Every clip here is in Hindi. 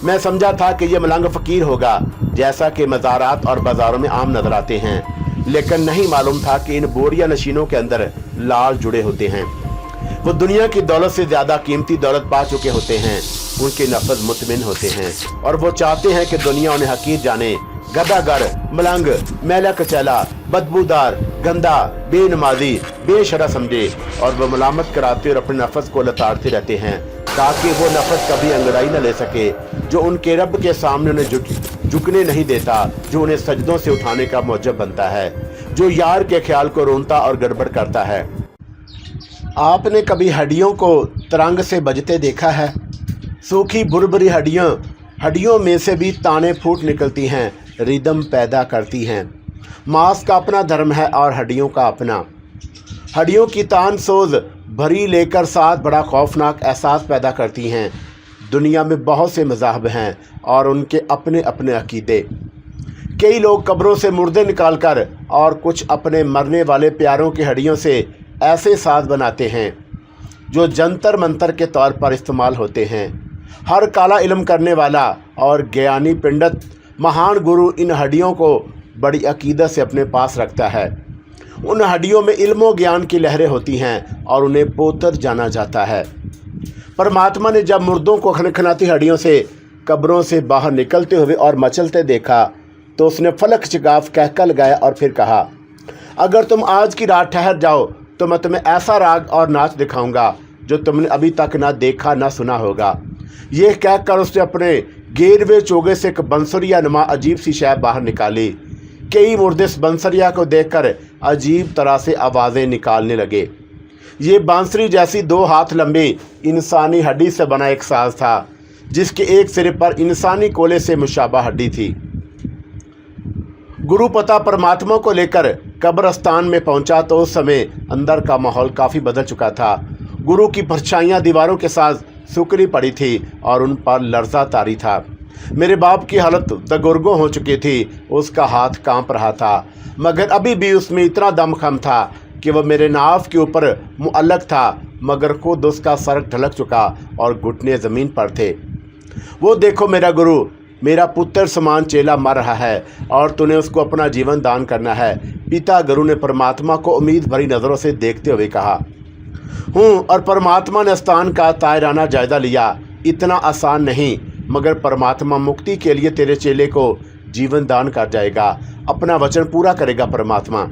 मैं समझा था कि ये मलंग फ़कीर होगा, जैसा कि मज़ारात और बाज़ारों में आम नज़र आते हैं, लेकिन नहीं मालूम था कि इन बोरिया नशीनों के अंदर लाल जुड़े होते हैं। वो दुनिया की दौलत से ज़्यादा कीमती दौलत पा चुके होते हैं। उनके नफ्स मुतमिन होते हैं और वो चाहते हैं कि दुनिया उन्हें हकीर जाने। गदागर, मलंग, मैला कचैला, बदबूदार, गंदा, बेनमाजी, बेशरा समझे और वो मलामत कराते और अपने नफ्स को लताड़ते रहते हैं ताकि वो नफ्स कभी अंगड़ाई न ले सके, जो उनके रब के सामने उन्हें झुकने नहीं देता, जो उन्हें सजदों से उठाने का मौजब बनता है, जो यार के ख्याल को रोनता और गड़बड़ करता है। आपने कभी हड्डियों को तरंग से बजते देखा है? सूखी बुरबुरी हड्डियों में से भी ताने फूट निकलती हैं, रिदम पैदा करती हैं। मांस का अपना धर्म है और हड्डियों का अपना। हड्डियों की तान सोज भरी लेकर साथ बड़ा खौफनाक एहसास पैदा करती हैं। दुनिया में बहुत से मज़ाहब हैं और उनके अपने अपने अकीदे। कई लोग कब्रों से मुर्दे निकालकर और कुछ अपने मरने वाले प्यारों की हड्डियों से ऐसे साज बनाते हैं जो जंतर मंतर के तौर पर इस्तेमाल होते हैं। हर काला इल्म करने वाला और ज्ञानी पंडित महान गुरु इन हड्डियों को बड़ी अकीदत से अपने पास रखता है। उन हड्डियों में इल्म ज्ञान की लहरें होती हैं और उन्हें पोतर जाना जाता है। परमात्मा ने जब मुर्दों को खनखनाती हड्डियों से कब्रों से बाहर निकलते हुए और मचलते देखा तो उसने फलक चिगाफ कहकर लगाया और फिर कहा, अगर तुम आज की रात ठहर जाओ तो मैं तुम्हें ऐसा राग और नाच दिखाऊंगा जो तुमने अभी तक ना देखा ना सुना होगा। यह कहकर उसने अपने गेरवे चोगे से एक बंसुरिया नुमा अजीब सी शय बाहर निकाली। कई मुर्दे इस बंसुरिया को देखकर अजीब तरह से आवाज़ें निकालने लगे। ये बांसुरी जैसी 2 हाथ लंबी इंसानी हड्डी से बना एक साज था जिसके एक सिरे पर इंसानी कोले से मुशाबा हड्डी थी। गुरु पता परमात्मा को लेकर कब्रस्तान में पहुंचा तो उस समय अंदर का माहौल काफ़ी बदल चुका था। गुरु की परछाइयाँ दीवारों के साथ सुकड़ी पड़ी थी और उन पर लर्जा तारी था। मेरे बाप की हालत दगुर्गों हो चुकी थी, उसका हाथ कांप रहा था, मगर अभी भी उसमें इतना दमखम था कि वह मेरे नाफ के ऊपर मुअल्लक था, मगर खुद उसका सर ढलक चुका और घुटने ज़मीन पर थे। वो देखो मेरा गुरु, मेरा पुत्र समान चेला मर रहा है और तूने उसको अपना जीवन दान करना है। पिता गुरु ने परमात्मा को उम्मीद भरी नज़रों से देखते हुए कहा। और परमात्मा ने स्थान का तायराना जायज़ा लिया। इतना आसान नहीं, मगर परमात्मा मुक्ति के लिए तेरे चेले को जीवन दान कर जाएगा, अपना वचन पूरा करेगा परमात्मा।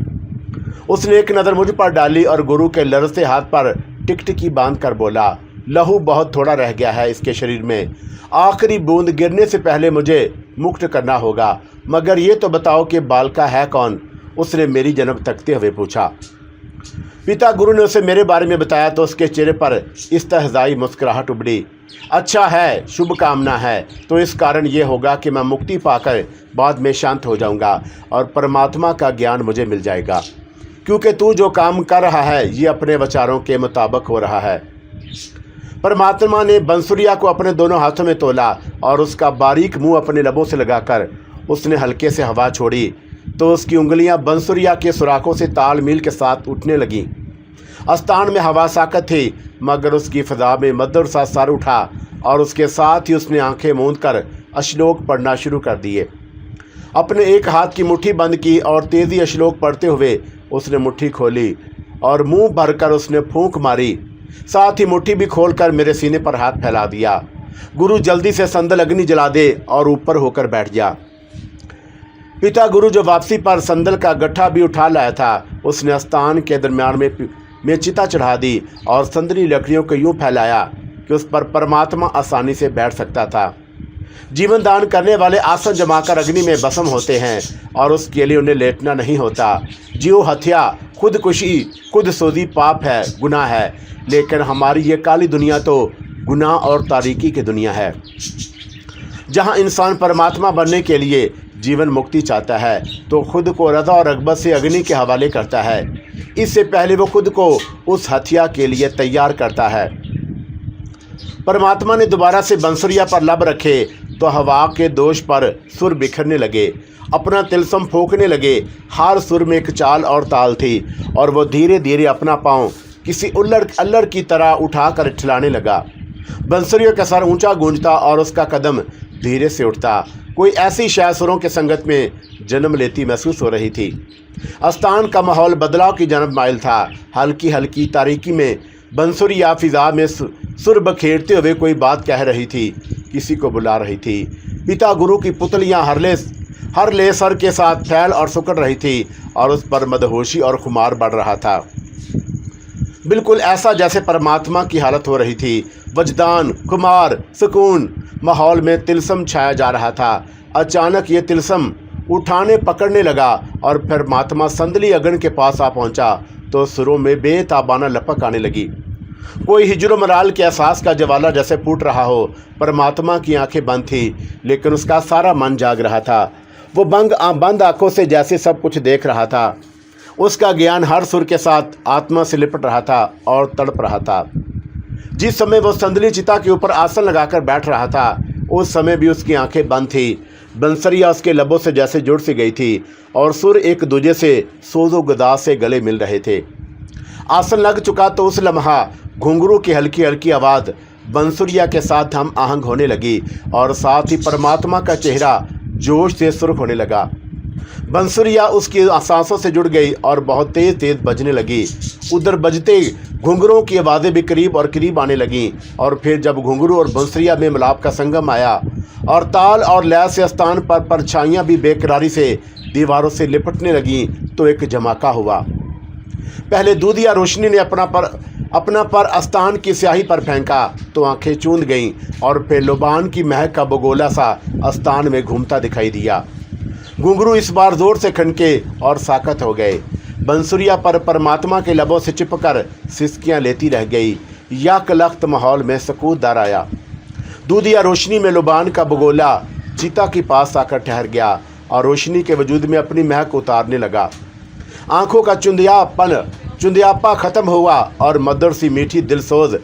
उसने एक नज़र मुझ पर डाली और गुरु के लरजते हाथ पर टिकटिकी बांध कर बोला, लहू बहुत थोड़ा रह गया है इसके शरीर में, आखिरी बूंद गिरने से पहले मुझे मुक्त करना होगा, मगर ये तो बताओ कि बालका है कौन? उसने मेरी जन्म तकते हुए पूछा। पिता गुरु ने उसे मेरे बारे में बताया तो उसके चेहरे पर इस्तहज़ाई मुस्कुराहट उभरी। अच्छा है, शुभ कामना है, तो इस कारण ये होगा कि मैं मुक्ति पाकर बाद में शांत हो जाऊंगा और परमात्मा का ज्ञान मुझे मिल जाएगा, क्योंकि तू जो काम कर रहा है ये अपने विचारों के मुताबिक हो रहा है। परमात्मा ने बंसुरिया को अपने दोनों हाथों में तोला और उसका बारीक मुंह अपने लबों से लगाकर उसने हल्के से हवा छोड़ी तो उसकी उंगलियां बंसुरिया के सुराखों से तालमेल के साथ उठने लगीं। आस्थान में हवा साकत थी, मगर उसकी फ़िज़ा में मधुर सा सर उठा और उसके साथ ही उसने आंखें मूंद कर अश्लोक पढ़ना शुरू कर दिए। अपने एक हाथ की मुट्ठी बंद की और तेज़ी अश्लोक पढ़ते हुए उसने मुट्ठी खोली और मुंह भरकर उसने फूंक मारी, साथ ही मुट्ठी भी खोलकर मेरे सीने पर हाथ फैला दिया। गुरु जल्दी से संदल अग्नि जला दे और ऊपर होकर बैठ जा। पिता गुरु जो वापसी पर संदल का गट्ठा भी उठा लाया था, उसने आस्थान के दरमियान में चिता चढ़ा दी और संदली लकड़ियों को यूँ फैलाया कि उस पर परमात्मा आसानी से बैठ सकता था। जीवन दान करने वाले आसन जमाकर अग्नि में भस्म होते हैं और उसके लिए उन्हें लेटना नहीं होता। जीव हत्या, खुदकुशी, खुदसोजी पाप है, गुनाह है, लेकिन हमारी ये काली दुनिया तो गुनाह और तारीकी की दुनिया है, जहाँ इंसान परमात्मा बनने के लिए जीवन मुक्ति चाहता है तो खुद को रज़ा और रग़बत से अग्नि के हवाले करता है। इससे पहले वो खुद को उस हत्या के लिए तैयार करता है। परमात्मा ने दोबारा से बंसुरिया पर लब रखे तो हवा के दोष पर सुर बिखरने लगे, अपना तिलस्म फूंकने लगे। हर सुर में एक चाल और ताल थी और वो धीरे धीरे अपना पाँव किसी अल्लड़ की तरह उठाकर ठिलाने लगा। बंसुरियों का सर ऊंचा गूंजता और उसका कदम धीरे से उठता। कोई ऐसी शायद सुरों के संगत में जन्म लेती महसूस हो रही थी। आस्थान का माहौल बदलाव की जानब माइल था। हल्की हल्की तारीकी में बंसुरिया फिजा में सुर बखेरते हुए कोई बात कह रही थी, किसी को बुला रही थी। पिता गुरु की पुतलियाँ हर ले सर के साथ फैल और सुकड़ रही थी और उस पर मदहोशी और खुमार बढ़ रहा था। बिल्कुल ऐसा जैसे परमात्मा की हालत हो रही थी। वजदान, खुमार, सुकून, माहौल में तिलस्म छाया जा रहा था। अचानक ये तिलस्म उठाने पकड़ने लगा और फिर परमात्मा संदली अगन के पास आ पहुंचा तो सुरों में बेताबाना लपक आने लगी। कोई हिजर मराल के एहसास का ज्वाला जैसे फूट रहा हो। परमात्मा की आंखें बंद थी लेकिन उसका सारा मन जाग रहा था। वो बंद आंखों से जैसे सब कुछ देख रहा था। उसका ज्ञान हर सुर के साथ आत्मा से लिपट रहा था और तड़प रहा था। जिस समय वो संदली चिता के ऊपर आसन लगाकर बैठ रहा था उस समय भी उसकी आंखें बंद थी। बंसरिया उसके लबों से जैसे जुड़ सी गई थी और सुर एक दूजे से सोजो गदा से गले मिल रहे थे। आसन लग चुका तो उस लम्हा घुंघरू की हल्की हल्की आवाज़ बंसुरिया के साथ हम आहंग होने लगी और साथ ही परमात्मा का चेहरा जोश से सुर्ख होने लगा। बंसुरिया उसकी सांसों से जुड़ गई और बहुत तेज तेज बजने लगी। उधर बजते घुंघरों की आवाज़ें भी करीब और करीब आने लगीं और फिर जब घुंघरू और बंसुरिया में मिलाप का संगम आया और ताल और लय से स्थान पर परछाइयाँ भी बेकरारी से दीवारों से लिपटने लगीं तो एक जमाका हुआ। पहले दूधिया रोशनी ने अपना पर आस्थान की स्याही पर फेंका तो आंखें चूंद गईं और फिर लोबान की महक का बगोला सा आस्थान में घूमता दिखाई दिया। घुंघरू इस बार जोर से खनके और साकत हो गए। बंसुरिया पर परमात्मा के लबों से चिपकर सिसकियां लेती रह गई। यक लख्त माहौल में सकूतदार आया। दूधिया रोशनी में लोबान का बगोला चिता के पास आकर ठहर गया और रोशनी के वजूद में अपनी महक उतारने लगा। आंखों का चुंदियापा ख़त्म हुआ और मधुर सी मीठी दिलसोज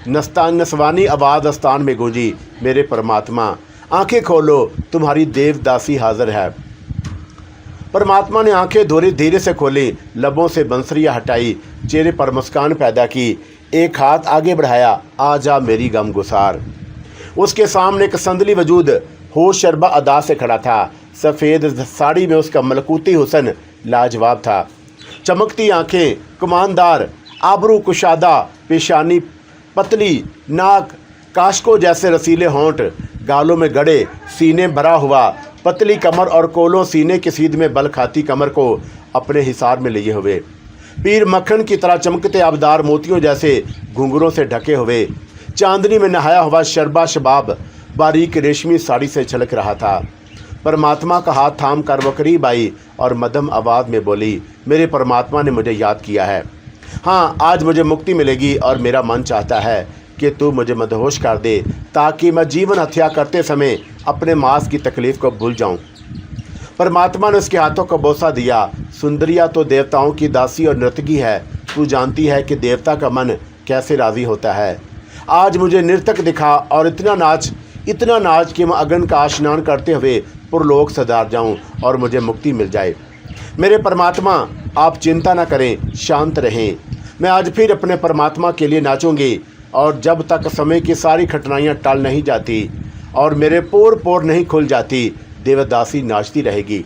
नसवानी आवाज़ आस्थान में गूंजी, मेरे परमात्मा आंखें खोलो, तुम्हारी देवदासी हाजिर है। परमात्मा ने आंखें धीरे से खोली, लबों से बंसरियाँ हटाई, चेहरे पर मुस्कान पैदा की, एक हाथ आगे बढ़ाया, आजा मेरी गम गुसार। उसके सामने एक संदली वजूद होश शरबा अदा से खड़ा था। सफ़ेद साड़ी में उसका मलकूती हुस्न लाजवाब था। चमकती आंखें, कमानदार आबरू कुशादा पेशानी, पतली नाक, काशकों जैसे रसीले होंठ, गालों में गड़े, सीने भरा हुआ, पतली कमर और कोलों सीने की सीध में बल खाती कमर को अपने हिसार में लिए हुए, पीर मक्खन की तरह चमकते आबदार मोतियों जैसे घुंघरों से ढके हुए, चांदनी में नहाया हुआ शरबा शबाब बारीक रेशमी साड़ी से छलक रहा था। परमात्मा का हाथ थाम कर वो करीब आई और मध्यम आवाज़ में बोली, मेरे परमात्मा ने मुझे याद किया है। हाँ, आज मुझे मुक्ति मिलेगी और मेरा मन चाहता है कि तू मुझे मदहोश कर दे ताकि मैं जीवन हत्या करते समय अपने मांस की तकलीफ़ को भूल जाऊं। परमात्मा ने उसके हाथों को बोसा दिया। सुंदरिया तो देवताओं की दासी और नर्तकी है, तू जानती है कि देवता का मन कैसे राज़ी होता है। आज मुझे नर्तक दिखा और इतना नाच कि मैं अगन का स्नान करते हुए पुरलोक सदार जाऊं और मुझे मुक्ति मिल जाए। मेरे परमात्मा, आप चिंता न करें, शांत रहें। मैं आज फिर अपने परमात्मा के लिए नाचूंगी और जब तक समय की सारी कठिनाइयाँ टल नहीं जाती और मेरे पोर नहीं खुल जाती, देवदासी नाचती रहेगी।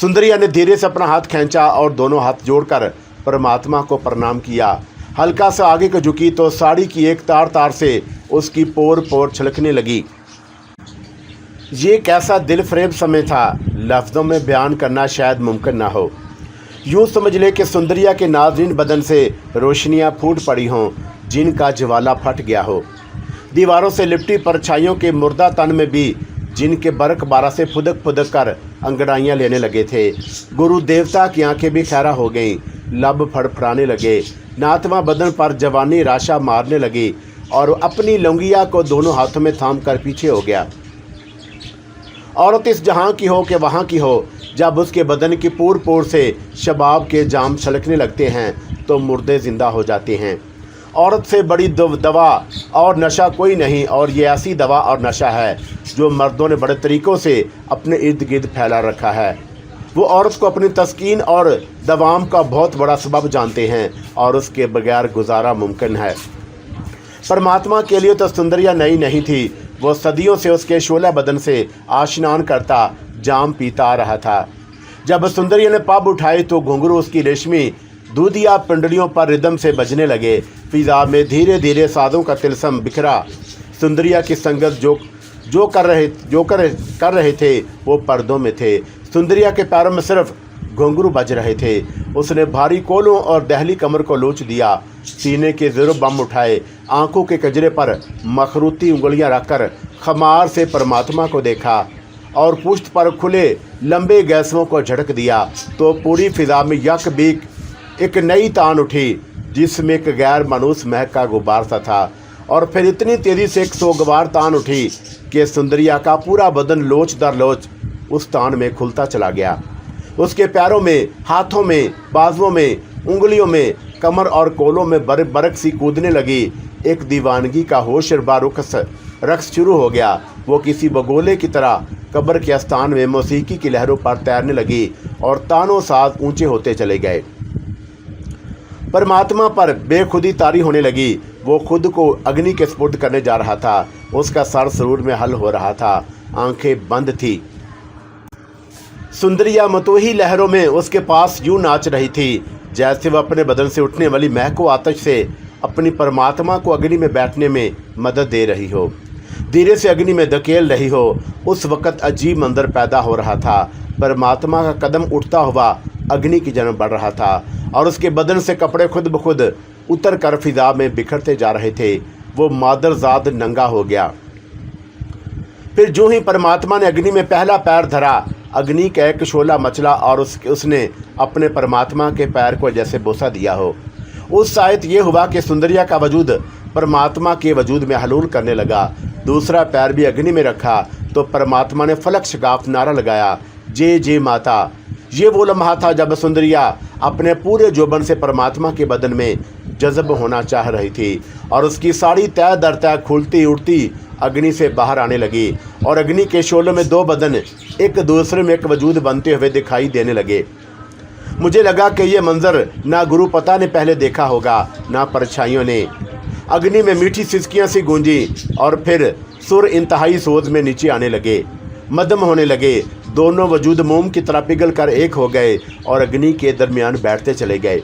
सुंदरिया ने धीरे से अपना हाथ खींचा और दोनों हाथ जोड़कर परमात्मा को प्रणाम किया। हल्का सा आगे को झुकी तो साड़ी की एक तार से उसकी पोर छलकने लगी। ये कैसा दिल फरेब समय था, लफ्ज़ों में बयान करना शायद मुमकिन ना हो। यूँ समझ ले कि सुंदरिया के नाज़रीन बदन से रोशनियाँ फूट पड़ी हों, जिनका ज्वाला फट गया हो। दीवारों से लिपटी परछाइयों के मुर्दा तन में भी जिनके बरक बारा से फुदक कर अंगड़ाइयाँ लेने लगे थे। गुरु देवता की आंखें भी खैरा हो गईं, लब फड़फड़ाने लगे, नातवा बदन पर जवानी राशा मारने लगी और अपनी लुंगिया को दोनों हाथों में थाम कर पीछे हो गया। औरत इस जहाँ की हो कि वहाँ की हो, जब उसके बदन की पोर से शबाब के जाम छलकने लगते हैं तो मुर्दे ज़िंदा हो जाते हैं। औरत से बड़ी दवा और नशा कोई नहीं, और ये ऐसी दवा और नशा है जो मर्दों ने बड़े तरीक़ों से अपने इर्द गिर्द फैला रखा है। वो औरत को अपनी तस्कीन और दवाम का बहुत बड़ा सबब जानते हैं और उसके बगैर गुजारा मुमकिन है। परमात्मा के लिए तो सुंदरिया नई नहीं थी, वो सदियों से उसके शोला बदन से आशनान करता जाम पीता आ रहा था। जब सुंदरिया ने पग उठाई तो घुंघरू उसकी रेशमी दूधिया पिंडलियों पर रिदम से बजने लगे। फिजा में धीरे धीरे साजों का तिलस्म बिखरा। सुंदरिया की संगत जो कर रहे थे वो पर्दों में थे। सुंदरिया के पैरों में सिर्फ घुंघरू बज रहे थे। उसने भारी कोलों और दहली कमर को लोच दिया, सीने के ज़ेरो बम उठाए, आंखों के कजरे पर मखरूती उंगलियां रखकर खमार से परमात्मा को देखा और पुश्त पर खुले लंबे गैसों को झटक दिया तो पूरी फिजा में यक बीक एक नई तान उठी, जिसमें एक गैर मानूस महक का गुब्बार सा था। और फिर इतनी तेज़ी से एक सोगवार तान उठी कि सुंदरिया का पूरा बदन लोच दर लोच उस तान में खुलता चला गया। उसके पैरों में, हाथों में, बाजुओं में, उंगलियों में, कमर और कोलों में बरक बरक सी कूदने लगी। एक दीवानगी का होश रक्स शुरू हो गया। वो किसी बगोले की तरह कब्र के स्थान में मौसीकी की लहरों पर तैरने लगी और तानों साज ऊंचे होते चले गए। परमात्मा पर बेखुदी तारी होने लगी। वो खुद को अग्नि के स्पुर्द करने जा रहा था। उसका सर सरूर में हल हो रहा था, आंखें बंद थी। सुंदरिया मतोही लहरों में उसके पास यूं नाच रही थी जैसे वह अपने बदन से उठने वाली महको आतश से अपनी परमात्मा को अग्नि में बैठने में मदद दे रही हो, धीरे से अग्नि में धकेल रही हो। उस वक़्त अजीब मंजर पैदा हो रहा था। परमात्मा का कदम उठता हुआ अग्नि की जन्म बढ़ रहा था और उसके बदन से कपड़े खुद ब खुद उतर कर फिजा में बिखरते जा रहे थे। वो मादरजाद नंगा हो गया। फिर जो ही परमात्मा ने अग्नि में पहला पैर धरा, अग्नि का एक शोला मचला और उसने अपने परमात्मा के पैर को जैसे बोसा दिया हो। उस सायत ये हुआ कि सुंदरिया का वजूद परमात्मा के वजूद में हलूल करने लगा। दूसरा पैर भी अग्नि में रखा तो परमात्मा ने फलक शगाफ नारा लगाया, जे जे माता। ये वो लम्हा था जब सुंदरिया अपने पूरे जोबन से परमात्मा के बदन में जज़ब होना चाह रही थी और उसकी साड़ी तय दर तय खुलती उड़ती अग्नि से बाहर आने लगी और अग्नि के शोलों में दो बदन एक दूसरे में एक वजूद बनते हुए दिखाई देने लगे। मुझे लगा कि ये मंजर ना गुरु पता ने पहले देखा होगा, ना परछाइयों ने। अग्नि में मीठी सिसकियां सी गूंजी और फिर सुर इंतहाई सोज में नीचे आने लगे, मदम होने लगे। दोनों वजूद मोम की तरह पिघल कर एक हो गए और अग्नि के दरमियान बैठते चले गए।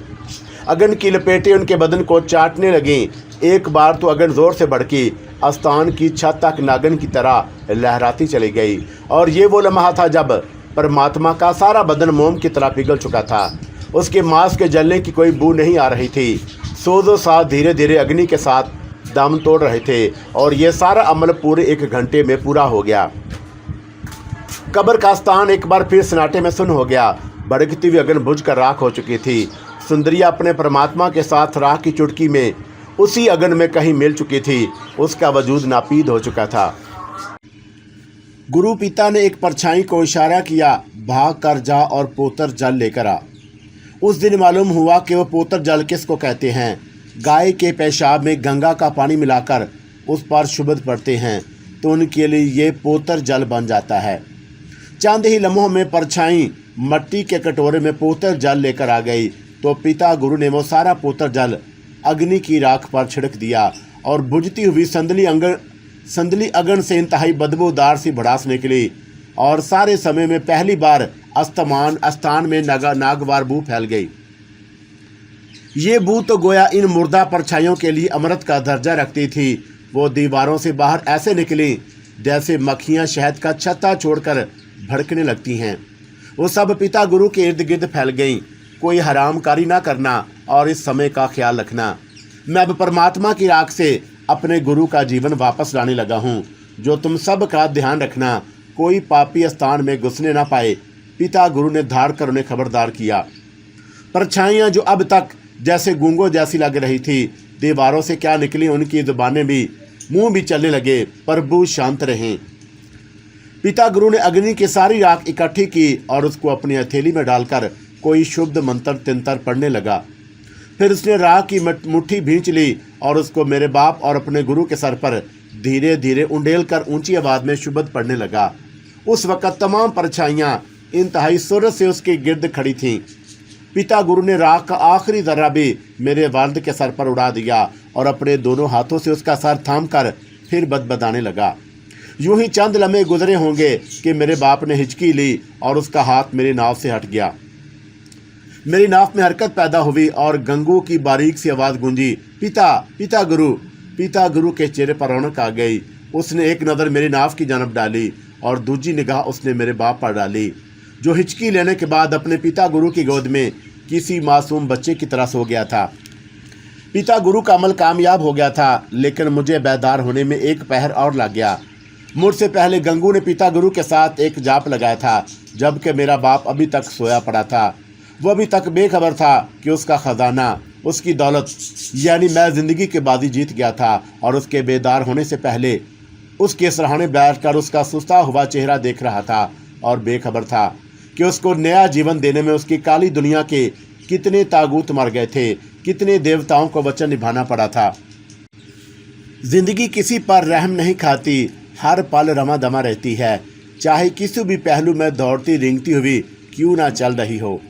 अग्नि की लपेटें उनके बदन को चाटने लगीं। एक बार तो अग्नि जोर से भड़की, आस्थान की छत तक नागन की तरह लहराती चली गई। और ये वो लम्हा था जब परमात्मा का सारा बदन मोम की तरह पिघल चुका था। उसके मांस के जलने की कोई बू नहीं आ रही थी। सोजो साथ धीरे धीरे अग्नि के साथ दम तोड़ रहे थे और ये सारा अमल पूरे 1 घंटे में पूरा हो गया। कब्र का स्थान एक बार फिर सन्नाटे में सुन्न हो गया। भड़कती हुई अग्नि बुझ कर राख हो चुकी थी। सुंदरिया अपने परमात्मा के साथ राख की चुटकी में उसी अग्नि में कहीं मिल चुकी थी। उसका वजूद नापीद हो चुका था। गुरु पिता ने एक परछाई को इशारा किया, भाग कर जा और पोतर जल लेकर आ। उस दिन मालूम हुआ कि वो पोतर जल किसको कहते हैं। गाय के पेशाब में गंगा का पानी मिलाकर उस पर शुभद पड़ते हैं तो उनके लिए ये पोतर जल बन जाता है। चंद ही लम्हों में परछाई मट्टी के कटोरे में पोतर जल लेकर आ गई तो पिता गुरु ने वो सारा पोतर जल अग्नि की राख पर छिड़क दिया और बुझती हुई संदली अग्नि से इंतहाई बदबूदार सी भड़ास निकली और सारे समय में पहली बार स्थान में नागवार बू फैल गई। ये बू तो गोया इन मुर्दा परछाइयों के लिए अमृत का दर्जा रखती थी। वो दीवारों से बाहर ऐसे निकली जैसे मक्खियाँ शहद का छत्ता छोड़कर भड़कने लगती हैं। वो सब पिता गुरु के इर्द गिर्द फैल गईं। कोई हरामकारी ना करना और इस समय का ख्याल रखना। मैं अब परमात्मा की राख से अपने गुरु का जीवन वापस लाने लगा हूँ। जो तुम सब का ध्यान रखना, कोई पापी स्थान में घुसने ना पाए। पिता गुरु ने धाड़ कर उन्हें खबरदार किया। परछाइयाँ जो अब तक जैसे गूंगों जैसी लग रही थी, दीवारों से क्या निकली उनकी जुबानें भी, मुंह भी चलने लगे। प्रभु शांत रहें। पिता गुरु ने अग्नि की सारी राख इकट्ठी की और उसको अपनी हथेली में डालकर कोई शुद्ध मंत्र तिंतर पढ़ने लगा। फिर उसने राख की मुट्ठी भींच ली और उसको मेरे बाप और अपने गुरु के सर पर धीरे धीरे उंडेल कर ऊंची आवाज़ में शुभद पढ़ने लगा। उस वक़्त तमाम परछाइयाँ इंतहाई सूरत से उसके गिर्द खड़ी थीं। पिता गुरु ने राख का आखिरी जर्रा भी मेरे वालिद के सर पर उड़ा दिया और अपने दोनों हाथों से उसका सर थाम कर फिर बदबदाने लगा। यूं ही चंद लम्हे गुजरे होंगे कि मेरे बाप ने हिचकी ली और उसका हाथ मेरी नाव से हट गया। मेरी नाव में हरकत पैदा हुई और गंगू की बारीक सी आवाज़ गूंजी, पिता पिता गुरु। पिता गुरु के चेहरे पर रौनक आ गई। उसने एक नज़र मेरी नाव की जानब डाली और दूसरी निगाह उसने मेरे बाप पर डाली, जो हिचकी लेने के बाद अपने पिता गुरु की गोद में किसी मासूम बच्चे की तरह सो गया था। पिता गुरु का अमल कामयाब हो गया था, लेकिन मुझे बेदार होने में एक पहर और लग गया। मुझसे पहले गंगू ने पिता गुरु के साथ एक जाप लगाया था, जबकि मेरा बाप अभी तक सोया पड़ा था। वो अभी तक बेखबर था कि उसका खजाना, उसकी दौलत यानी मैं ज़िंदगी की बाजी जीत गया था और उसके बेदार होने से पहले उसके सराहने बैठकर उसका सुस्ता हुआ चेहरा देख रहा था और बेखबर था कि उसको नया जीवन देने में उसकी काली दुनिया के कितने तागूत मर गए थे, कितने देवताओं को वचन निभाना पड़ा था। जिंदगी किसी पर रहम नहीं खाती, हर पल रमा दमा रहती है, चाहे किसी भी पहलू में दौड़ती रेंगती हुई क्यों ना चल रही हो।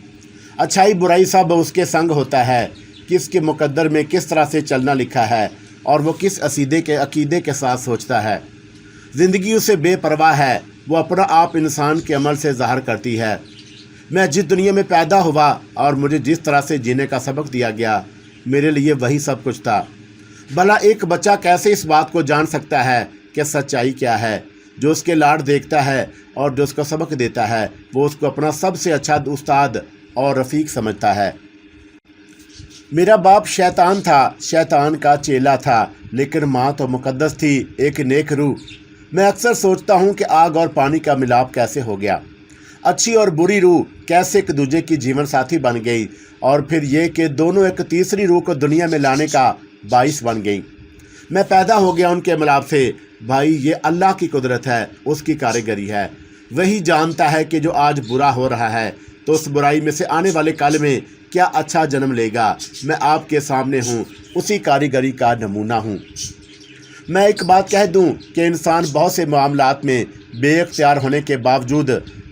अच्छाई बुराई सब उसके संग होता है, किसके मुकद्दर में किस तरह से चलना लिखा है और वो किस अकीदे के साथ सोचता है। ज़िंदगी उसे बेपरवाह है, वो अपना आप इंसान के अमल से ज़ाहिर करती है। मैं जिस दुनिया में पैदा हुआ और मुझे जिस तरह से जीने का सबक दिया गया, मेरे लिए वही सब कुछ था। भला एक बच्चा कैसे इस बात को जान सकता है कि सच्चाई क्या है। जो उसके लाड देखता है और जो उसको सबक देता है, वो उसको अपना सबसे अच्छा उस्ताद और रफ़ीक समझता है। मेरा बाप शैतान था, शैतान का चेला था, लेकिन माँ तो मुकद्दस थी, एक नेक रूह। मैं अक्सर सोचता हूँ कि आग और पानी का मिलाप कैसे हो गया, अच्छी और बुरी रूह कैसे एक दूसरे की जीवन साथी बन गई और फिर ये कि दोनों एक तीसरी रूह को दुनिया में लाने का बाइस बन गई। मैं पैदा हो गया उनके मिलाप से। भाई, ये अल्लाह की कुदरत है, उसकी कारीगरी है। वही जानता है कि जो आज बुरा हो रहा है तो उस बुराई में से आने वाले काल में क्या अच्छा जन्म लेगा। मैं आपके सामने हूँ, उसी कारीगरी का नमूना हूँ। मैं एक बात कह दूँ कि इंसान बहुत से मामलात में बेअख्तियार होने के बावजूद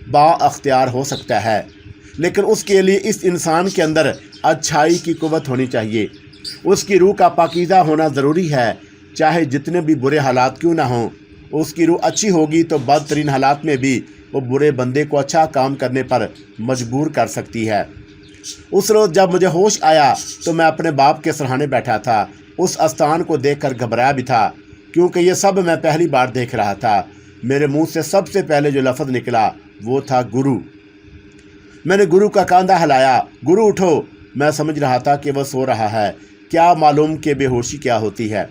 बाअख्तियार हो सकता है, लेकिन उसके लिए इस इंसान के अंदर अच्छाई की कुव्वत होनी चाहिए। उसकी रूह का पाकीज़ा होना ज़रूरी है। चाहे जितने भी बुरे हालात क्यों ना हों, उसकी रूह अच्छी होगी तो बदतरीन हालात में भी वो बुरे बंदे को अच्छा काम करने पर मजबूर कर सकती है। उस रोज़ जब मुझे होश आया तो मैं अपने बाप के सरहाने बैठा था। उस स्थान को देखकर घबराया भी था, क्योंकि ये सब मैं पहली बार देख रहा था। मेरे मुंह से सबसे पहले जो लफ्ज़ निकला वो था गुरु। मैंने गुरु का कांधा हिलाया, गुरु उठो। मैं समझ रहा था कि वह सो रहा है, क्या मालूम कि बेहोशी क्या होती है।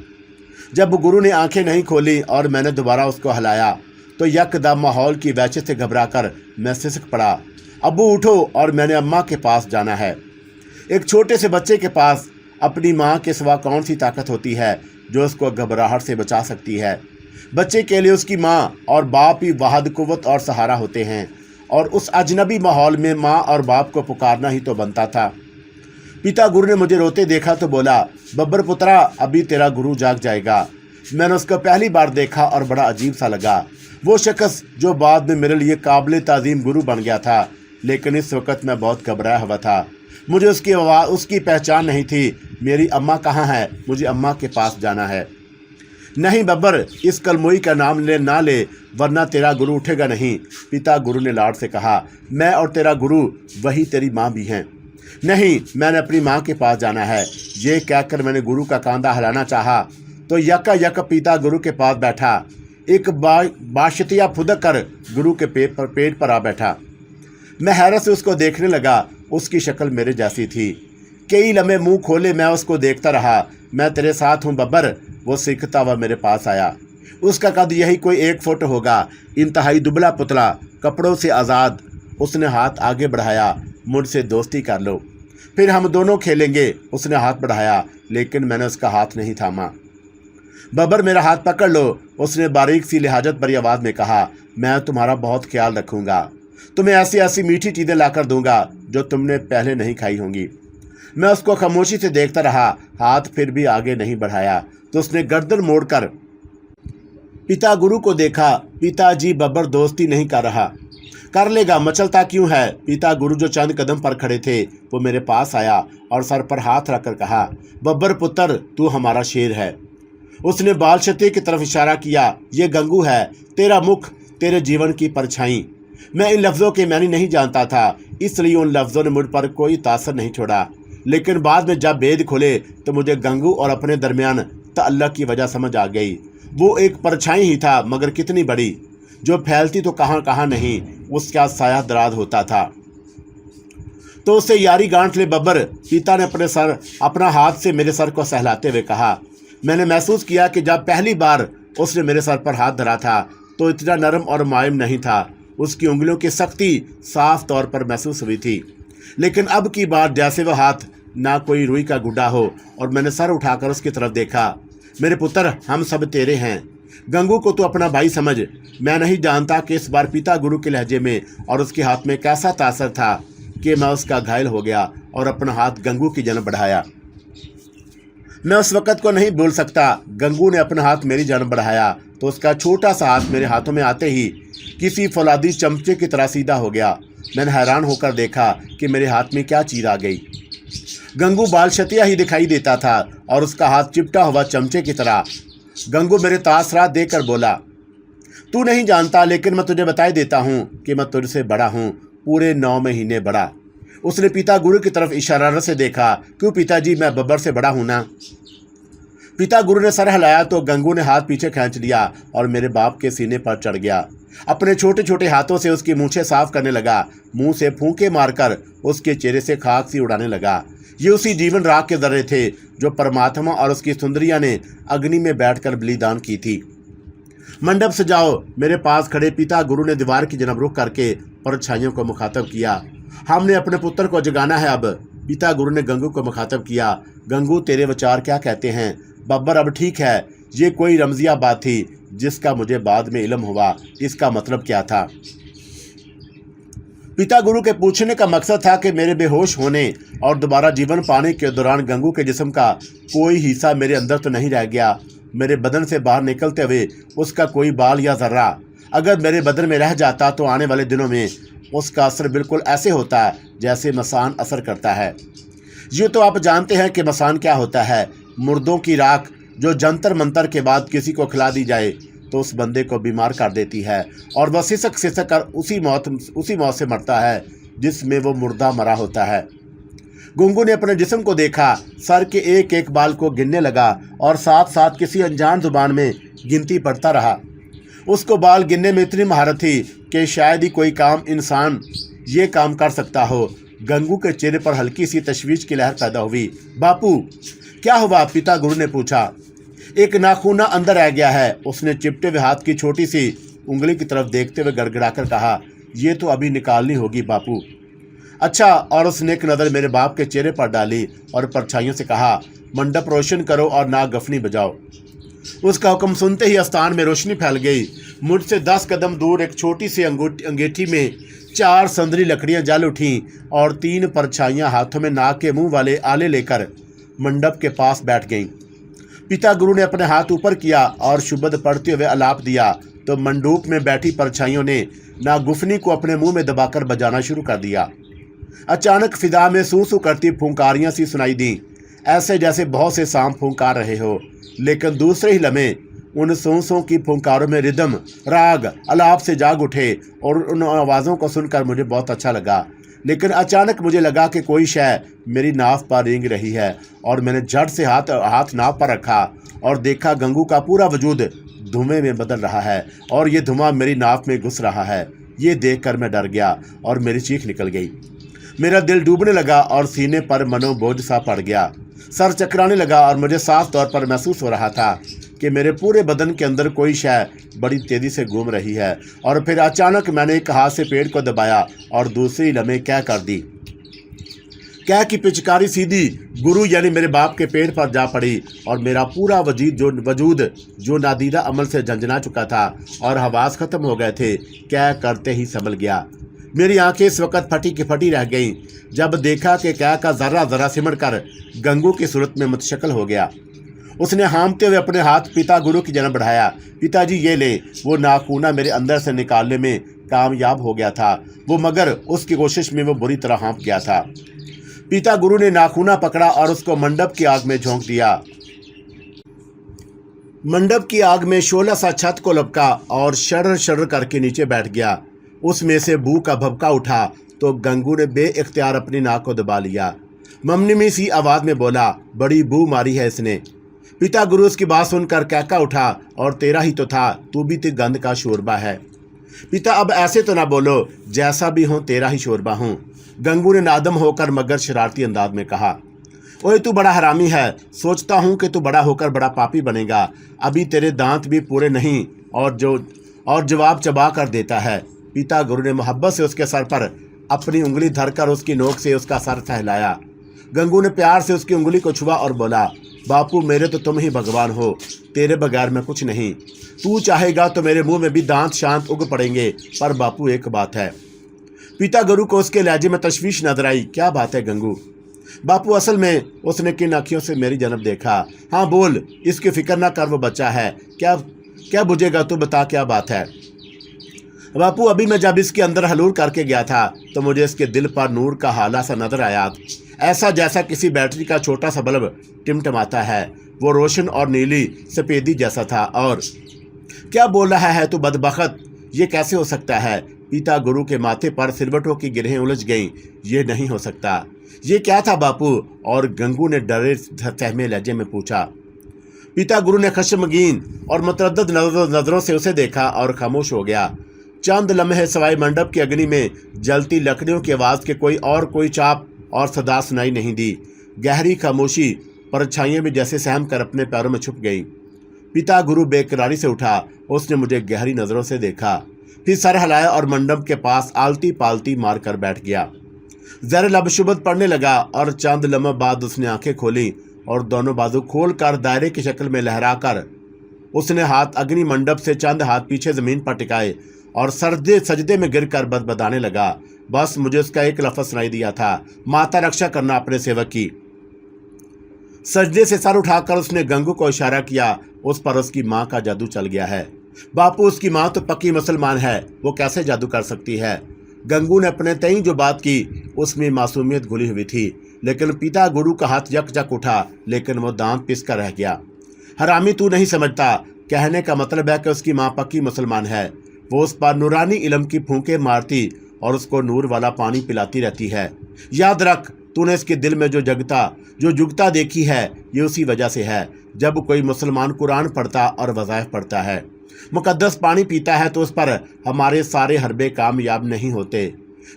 जब गुरु ने आंखें नहीं खोली और मैंने दोबारा उसको हिलाया तो यकदम माहौल की वहशत से घबराकर मैं सिसक पड़ा, अब्बू उठो और मैंने अम्मा के पास जाना है। एक छोटे से बच्चे के पास अपनी माँ के सिवा कौन सी ताकत होती है जो उसको घबराहट से बचा सकती है। बच्चे के लिए उसकी माँ और बाप ही वाहिद कुव्वत और सहारा होते हैं, और उस अजनबी माहौल में माँ और बाप को पुकारना ही तो बनता था। पिता गुरु ने मुझे रोते देखा तो बोला, बब्बर पुत्रा, अभी तेरा गुरु जाग जाएगा। मैंने उसको पहली बार देखा और बड़ा अजीब सा लगा। वो शख्स जो बाद में मेरे लिए काबिल ताज़ीम गुरु बन गया था, लेकिन इस वक्त मैं बहुत घबराया हुआ था। मुझे उसकी पहचान नहीं थी। मेरी अम्मा कहाँ है? मुझे अम्मा के पास जाना है। नहीं बब्बर, इस कलमोई का नाम ना ले, वरना तेरा गुरु उठेगा नहीं। पिता गुरु ने लाड से कहा, मैं और तेरा गुरु वही तेरी माँ भी हैं। नहीं, मैंने अपनी माँ के पास जाना है। ये कहकर मैंने गुरु का कांधा हिलाना चाहा तो यका पिता गुरु के पास बैठा। एक बाशतिया फुदक कर गुरु के पेट पर आ बैठा। मैं हैरत से उसको देखने लगा। उसकी शक्ल मेरे जैसी थी। कई लम्हे मुंह खोले मैं उसको देखता रहा। मैं तेरे साथ हूँ बब्बर। वो सीखता हुआ मेरे पास आया। उसका कद यही कोई 1 फुट होगा, इंतहाई दुबला पुतला, कपड़ों से आज़ाद। उसने हाथ आगे बढ़ाया, मुझसे दोस्ती कर लो, फिर हम दोनों खेलेंगे। उसने हाथ बढ़ाया, लेकिन मैंने उसका हाथ नहीं थामा। बब्बर, मेरा हाथ पकड़ लो, उसने बारीक सी लिहाजत भरी आवाज़ में कहा। मैं तुम्हारा बहुत ख्याल रखूँगा, तुम्हें ऐसी ऐसी मीठी चीज़ें लाकर दूंगा जो तुमने पहले नहीं खाई होंगी। मैं उसको खामोशी से देखता रहा, हाथ फिर भी आगे नहीं बढ़ाया तो उसने गर्दन मोड़कर पिता गुरु को देखा। पिताजी, बब्बर दोस्ती नहीं कर रहा। कर लेगा, मचलता क्यों है? पिता गुरु जो चंद कदम पर खड़े थे वो मेरे पास आया और सर पर हाथ रखकर कहा, बब्बर पुत्र, तू हमारा शेर है। उसने बालशती की तरफ इशारा किया। ये गंगू है, तेरा मुख, तेरे जीवन की परछाई। मैं इन लफ्ज़ों के मानी नहीं जानता था, इसलिए उन लफ्ज़ों ने मुझ पर कोई तासर नहीं छोड़ा। लेकिन बाद में जब भेद खुले तो मुझे गंगू और अपने दरमियान तअल्लुक़ की वजह समझ आ गई। वो एक परछाई ही था, मगर कितनी बड़ी, जो फैलती तो कहाँ कहाँ नहीं, उसका साया दराज होता था। तो उससे यारी गांठ ले बब्बर। पिता ने अपना हाथ से मेरे सर को सहलाते हुए कहा। मैंने महसूस किया कि जब पहली बार उसने मेरे सर पर हाथ धरा था तो इतना नरम और मुलायम नहीं था। उसकी उंगलियों की सख्ती साफ तौर पर महसूस हुई थी, लेकिन अब की बार जैसे वह हाथ ना कोई रुई का गुड्डा हो। और मैंने सर उठाकर उसकी तरफ देखा। मेरे पुत्र, हम सब तेरे हैं। गंगू को तू अपना भाई समझ। मैं नहीं जानता कि इस बार पिता गुरु के लहजे में और उसके हाथ में कैसा तासर था कि मैं उसका घायल हो गया और अपना हाथ गंगू की जान बढ़ाया। मैं उस वक़्त को नहीं भूल सकता। गंगू ने अपना हाथ मेरी जान बढ़ाया तो उसका छोटा सा हाथ मेरे हाथों में आते ही किसी फौलादी चमचे की तरह सीधा हो गया। मैंने हैरान होकर देखा कि मेरे हाथ में क्या चीज़ आ गई। गंगू बालशतिया ही दिखाई देता था और उसका हाथ चिपटा हुआ चमचे की तरह। गंगू मेरे तासरात देकर बोला, तू नहीं जानता, लेकिन मैं तुझे बताई देता हूँ कि मैं तुझसे बड़ा हूँ, पूरे 9 महीने बड़ा। उसने पिता गुरु की तरफ इशारा से देखा। क्यों पिताजी, मैं बब्बर से बड़ा हूं ना? पिता गुरु ने सर हिलाया तो गंगू ने हाथ पीछे खींच लिया और मेरे बाप के सीने पर चढ़ गया। अपने छोटे छोटे हाथों से उसकी मूछें साफ करने लगा। मुंह से फूंके मारकर उसके चेहरे से खाक सी उड़ाने लगा। ये उसी जीवन राग के दर्रे थे जो परमात्मा और उसकी सुंदरिया ने अग्नि में बैठकर बलिदान की थी। मंडप सजाओ। मेरे पास खड़े पिता गुरु ने दीवार की जनब रुख करके परछाइयों को मुखातब किया। हमने अपने पुत्र को जगाना है अब। पिता गुरु ने गंगू को मुखातब किया। गंगू, तेरे विचार क्या कहते हैं? बब्बर, अब ठीक है। ये कोई रमजिया बात थी जिसका मुझे बाद में इल्म हुआ। इसका मतलब क्या था? पिता गुरु के पूछने का मकसद था कि मेरे बेहोश होने और दोबारा जीवन पाने के दौरान गंगू के जिस्म का कोई हिस्सा मेरे अंदर तो नहीं रह गया। मेरे बदन से बाहर निकलते हुए उसका कोई बाल या जर्रा अगर मेरे बदन में रह जाता तो आने वाले दिनों में उसका असर बिल्कुल ऐसे होता है जैसे मसान असर करता है। ये तो आप जानते हैं कि मसान क्या होता है। मुर्दों की राख जो जंतर मंतर के बाद किसी को खिला दी जाए तो उस बंदे को बीमार कर देती है और वह सिसक सिसक कर उसी मौत से मरता है जिसमें वो मुर्दा मरा होता है। गुंगू ने अपने जिस्म को देखा, सर के एक एक बाल को गिनने लगा और साथ साथ किसी अनजान जुबान में गिनती पढ़ता रहा। उसको बाल गिनने में इतनी महारत थी कि शायद ही कोई काम इंसान ये काम कर सकता हो। गंगू के चेहरे पर हल्की सी तशवीश की लहर पैदा हुई। बापू, क्या हुआ? पिता गुरु ने पूछा। एक नाखूना अंदर रह गया है। उसने चिपटे हुए हाथ की छोटी सी उंगली की तरफ देखते हुए गड़गड़ाकर कहा। ये तो अभी निकालनी होगी बापू। अच्छा। और उसने एक नज़र मेरे बाप के चेहरे पर डाली और परछाइयों से कहा, मंडप रोशन करो और नाग गफनी बजाओ। उसका हुक्म सुनते ही आस्थान में रोशनी फैल गई। मुझसे 10 कदम दूर एक छोटी सी अंगीठी में 4 संदरी लकड़ियां जल उठीं और 3 परछाइयां हाथों में नाग के मुंह वाले आले लेकर मंडप के पास बैठ गईं। पिता गुरु ने अपने हाथ ऊपर किया और शुभद पढ़ते हुए अलाप दिया तो मंडूक में बैठी परछाइयों ने नागुफनी को अपने मुंह में दबाकर बजाना शुरू कर दिया। अचानक फिजा में सू सू करती फुंकारियां सी सुनाई दी, ऐसे जैसे बहुत से सांप फुंकार रहे हो। लेकिन दूसरे ही लम्हे उन सोंसों की फुंकारों में रिदम, राग, अलाप से जाग उठे और उन आवाज़ों को सुनकर मुझे बहुत अच्छा लगा। लेकिन अचानक मुझे लगा कि कोई शय मेरी नाव पर रेंग रही है और मैंने झट से हाथ नाव पर रखा और देखा गंगू का पूरा वजूद धुएं में बदल रहा है और ये धुआं मेरी नाव में घुस रहा है। ये देखकर मैं डर गया और मेरी चीख निकल गई। मेरा दिल डूबने लगा और सीने पर मनोबोझ सा पड़ गया। सर चकराने लगा और मुझे साफ तौर पर महसूस हो रहा था कि मेरे पूरे बदन के अंदर कोई शय बड़ी तेज़ी से घूम रही है। और फिर अचानक मैंने एक हाथ से पेड़ को दबाया और दूसरी लम्हे क्या कर दी। क्या की पिचकारी सीधी गुरु यानी मेरे बाप के पेड़ पर जा पड़ी और मेरा पूरा वजूद जो नादीदा अमल से झंझना चुका था और हवास खत्म हो गए थे, क्या करते ही संभल गया। मेरी आंखें इस वक्त फटी की फटी रह गईं जब देखा कि क्या का ज़र्रा ज़र्रा सिमट कर गंगू की सूरत में मुतशक्ल हो गया। उसने हामते हुए अपने हाथ पिता गुरु की जानब बढ़ाया। पिताजी ये ले। वो नाखूना मेरे अंदर से निकालने में कामयाब हो गया था मगर उसकी कोशिश में वो बुरी तरह हाँफ गया था। पिता गुरु ने नाखूना पकड़ा और उसको मंडप की आग में झोंक दिया। मंडप की आग में शोला सा छत को लपका और शर्र शर्र करके नीचे बैठ गया। उसमें से बू का भभका उठा तो गंगू ने बेइख्तियार अपनी नाक को दबा लिया। ममनिमी सी आवाज में बोला, बड़ी बू मारी है इसने। पिता गुरु उसकी बात सुनकर कहका उठा, और तेरा ही तो था, तू भी तो गंद का शोरबा है। पिता अब ऐसे तो ना बोलो, जैसा भी हो तेरा ही शोरबा हूँ, गंगू ने नादम होकर मगर शरारती अंदाज में कहा। ओए तू बड़ा हरामी है, सोचता हूँ कि तू बड़ा होकर बड़ा पापी बनेगा। अभी तेरे दांत भी पूरे नहीं और जवाब चबा कर देता है। पिता गुरु ने मोहब्बत से उसके सर पर अपनी उंगली धरकर उसकी नोक से उसका सर सहलाया। गंगू ने प्यार से उसकी उंगली को छुआ और बोला, बापू मेरे तो तुम ही भगवान हो, तेरे बगैर मैं कुछ नहीं। तू चाहेगा तो मेरे मुंह में भी दांत शांत उग पड़ेंगे, पर बापू एक बात है। पिता गुरु को उसके लहजे में तशवीश नजर आई। क्या बात है गंगू? बापू असल में उसने किन आँखियों से मेरी जन्म देखा। हाँ बोल, इसकी फिक्र ना कर, वो बच्चा है। क्या क्या बुझेगा, तू बता क्या बात है। बापू अभी मैं जब इसके अंदर हलूर करके गया था तो मुझे इसके दिल पर नूर का हाला सा नजर आया, ऐसा जैसा किसी बैटरी का छोटा सा बल्ब टिमटिमाता है। वो रोशन और नीली सफेदी जैसा था। और क्या बोल रहा है तू बदबख्त, ये कैसे हो सकता है? पिता गुरु के माथे पर सिलवटों की गिरहें उलझ गईं। ये नहीं हो सकता। ये क्या था बापू? और गंगू ने डरे सहमे लहजे में पूछा। पिता गुरु ने खशमगीन और मुतरद्दिद नजरों से उसे देखा और खामोश हो गया। चंद लम्हे सवाई मंडप की अग्नि में जलती लकड़ियों की आवाज़ के कोई चाप और सदा सुनाई नहीं दी। गहरी खामोशी परछाइयाँ भी जैसे सहम कर अपने पैरों में छुप गईं। पिता गुरु बेकरारी से उठा। उसने मुझे गहरी नज़रों से देखा, फिर सर हिलाया और मंडप के पास आलती पालती मार कर बैठ गया। ज़र लबशुबत पड़ने लगा और चंद लम्हे बाद उसने आंखें खोली और दोनों बाजू खोल कर दायरे की शक्ल में लहरा कर उसने हाथ अग्नि मंडप से चंद हाथ पीछे ज़मीन पर टिकाए और सजदे में गिर कर बदबदाने लगा। बस मुझे उसका एक लफ्ज़ सुनाई दिया था, माता रक्षा करना अपने सेवक की। सजदे से सर उठाकर उसने गंगू को इशारा किया। उस पर उसकी माँ का जादू चल गया है। बापू उसकी माँ तो पक्की मुसलमान है, वो कैसे जादू कर सकती है? गंगू ने अपने तई जो बात की उसमें मासूमियत घुली हुई थी, लेकिन पिता गुरु का हाथ यकजक उठा, लेकिन वो दांत पिस कर रह गया। हरामी तू नहीं समझता, कहने का मतलब है कि उसकी माँ पक्की मुसलमान है। वो उस पर नूरानी इल्म की फूंके मारती और उसको नूर वाला पानी पिलाती रहती है। याद रख, तूने इसके दिल में जो जुगता देखी है, ये उसी वजह से है। जब कोई मुसलमान कुरान पढ़ता और वज़ाइफ पढ़ता है, मुकद्दस पानी पीता है, तो उस पर हमारे सारे हरबे कामयाब नहीं होते।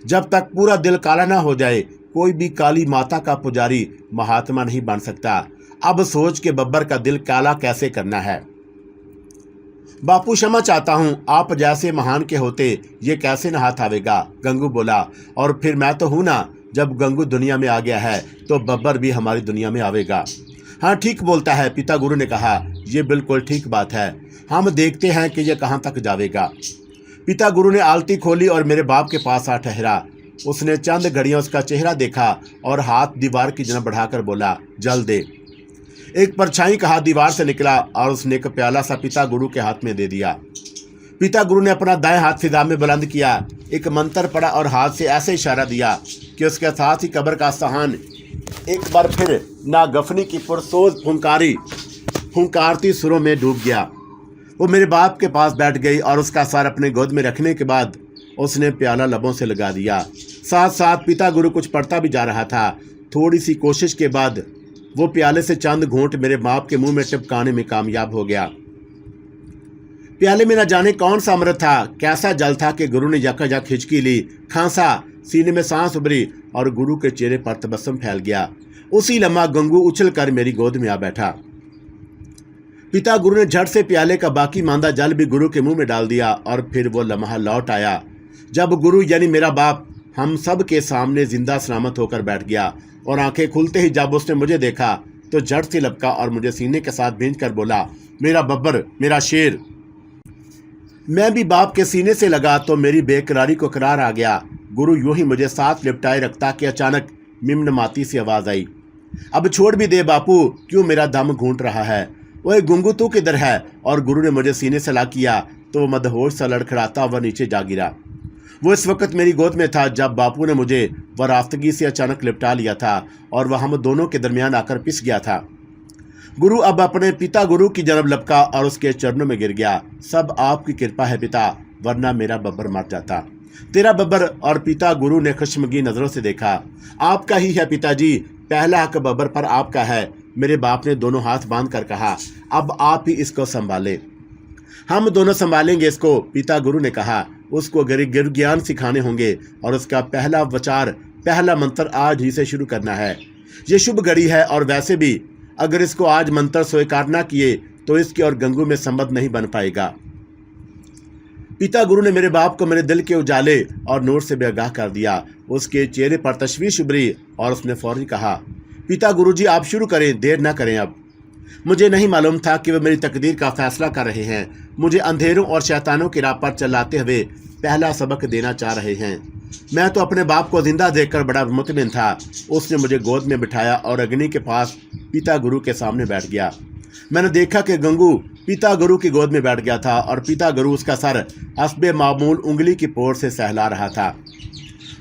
जब तक पूरा दिल काला ना हो जाए, कोई भी काली माता का पुजारी महात्मा नहीं बन सकता। अब सोच के बब्बर का दिल काला कैसे करना है। बापू क्षमा चाहता हूँ, आप जैसे महान के होते ये कैसे न हाथ आवेगा, गंगू बोला। और फिर मैं तो हूँ ना, जब गंगू दुनिया में आ गया है तो बब्बर भी हमारी दुनिया में आवेगा। हाँ ठीक बोलता है, पिता गुरु ने कहा। ये बिल्कुल ठीक बात है, हम देखते हैं कि यह कहाँ तक जावेगा। पिता गुरु ने आलती खोली और मेरे बाप के पास आ ठहरा। उसने चंद घड़ियाँ उसका चेहरा देखा और हाथ दीवार की तरफ बढ़ाकर बोला, जल दे। एक परछाई का हाथ दीवार से निकला और उसने एक प्याला सा पिता गुरु के हाथ में दे दिया। पिता गुरु ने अपना दाएं हाथ फिजा में बुलंद किया, एक मंत्र पढ़ा और हाथ से ऐसे इशारा दिया कि उसके साथ ही कब्र का सहान एक बार फिर नागफनी की पुरसोज फुंकारती सुरों में डूब गया। वो मेरे बाप के पास बैठ गई और उसका सर अपने गोद में रखने के बाद उसने प्याला लबों से लगा दिया। साथ साथ पिता गुरु कुछ पढ़ता भी जा रहा था। थोड़ी सी कोशिश के बाद वो प्याले से चंद घूंट मेरे बाप के मुंह में टिपकाने में कामयाब हो गया। प्याले में न जाने कौन सा अमृत था, कैसा जल था कि गुरु ने यकायक हिचकी ली, खांसा, सीने में सांस उभरी और गुरु के चेहरे पर तबस्सुम फैल गया। उसी लम्हा गंगू उछल कर मेरी गोद में आ बैठा। पिता गुरु ने झट से प्याले का बाकी मांदा जल भी गुरु के मुंह में डाल दिया और फिर वो लम्हा लौट आया जब गुरु यानी मेरा बाप हम सब के सामने जिंदा सलामत होकर बैठ गया। और आंखें खुलते ही जब उसने मुझे देखा तो झट से लपका और मुझे सीने के साथ भींच कर बोला, मेरा बब्बर, मेरा शेर। मैं भी बाप के सीने से लगा तो मेरी बेकरारी को करार आ गया। गुरु यूं ही मुझे साथ लिपटाए रखता कि अचानक मिमनमाती सी आवाज़ आई, अब छोड़ भी दे बापू, क्यों मेरा दम घूंट रहा है। ओए गुंगू तू किधर है? और गुरु ने मुझे सीने से ला किया तो वो मदहोश सा लड़खड़ाता हुआ नीचे जा गिरा। वो इस वक्त मेरी गोद में था जब बापू ने मुझे वराफ्तगी से अचानक लिपटा लिया था और वह हम दोनों के दरमियान आकर पिस गया था। गुरु अब अपने पिता गुरु की जन्म लपका और उसके चरणों में गिर गया। सब आपकी कृपा है पिता, वरना मेरा बब्बर मर जाता। तेरा बब्बर। और पिता गुरु ने खुशमगी नजरों से देखा। आपका ही है पिताजी, पहला हक बब्बर पर आपका है। मेरे बाप ने दोनों हाथ बांध कर कहा, अब आप ही इसको संभालें। हम दोनों संभालेंगे इसको, पिता गुरु ने कहा। उसको गिर ज्ञान सिखाने होंगे और उसका पहला विचार, पहला मंत्र आज ही से शुरू करना है। ये शुभ घड़ी है और वैसे भी अगर इसको आज मंत्र स्वीकार ना किए तो इसके और गंगू में संबंध नहीं बन पाएगा। पिता गुरु ने मेरे बाप को मेरे दिल के उजाले और नूर से बेआगाह कर दिया। उसके चेहरे पर तशवीश उभरी और उसने फौरन कहा, पिता गुरुजी आप शुरू करें, देर ना करें। अब मुझे नहीं मालूम था कि वे मेरी तकदीर का फैसला कर रहे हैं, मुझे अंधेरों और शैतानों की राह पर चलाते हुए पहला सबक देना चाह रहे हैं। मैं तो अपने बाप को जिंदा देखकर बड़ा मुतमिन था। उसने मुझे गोद में बिठाया और अग्नि के पास पिता गुरु के सामने बैठ गया। मैंने देखा कि गंगू पिता गुरु की गोद में बैठ गया था और पिता गुरु उसका सर हस्बे मामूल उंगली की पोर से सहला रहा था।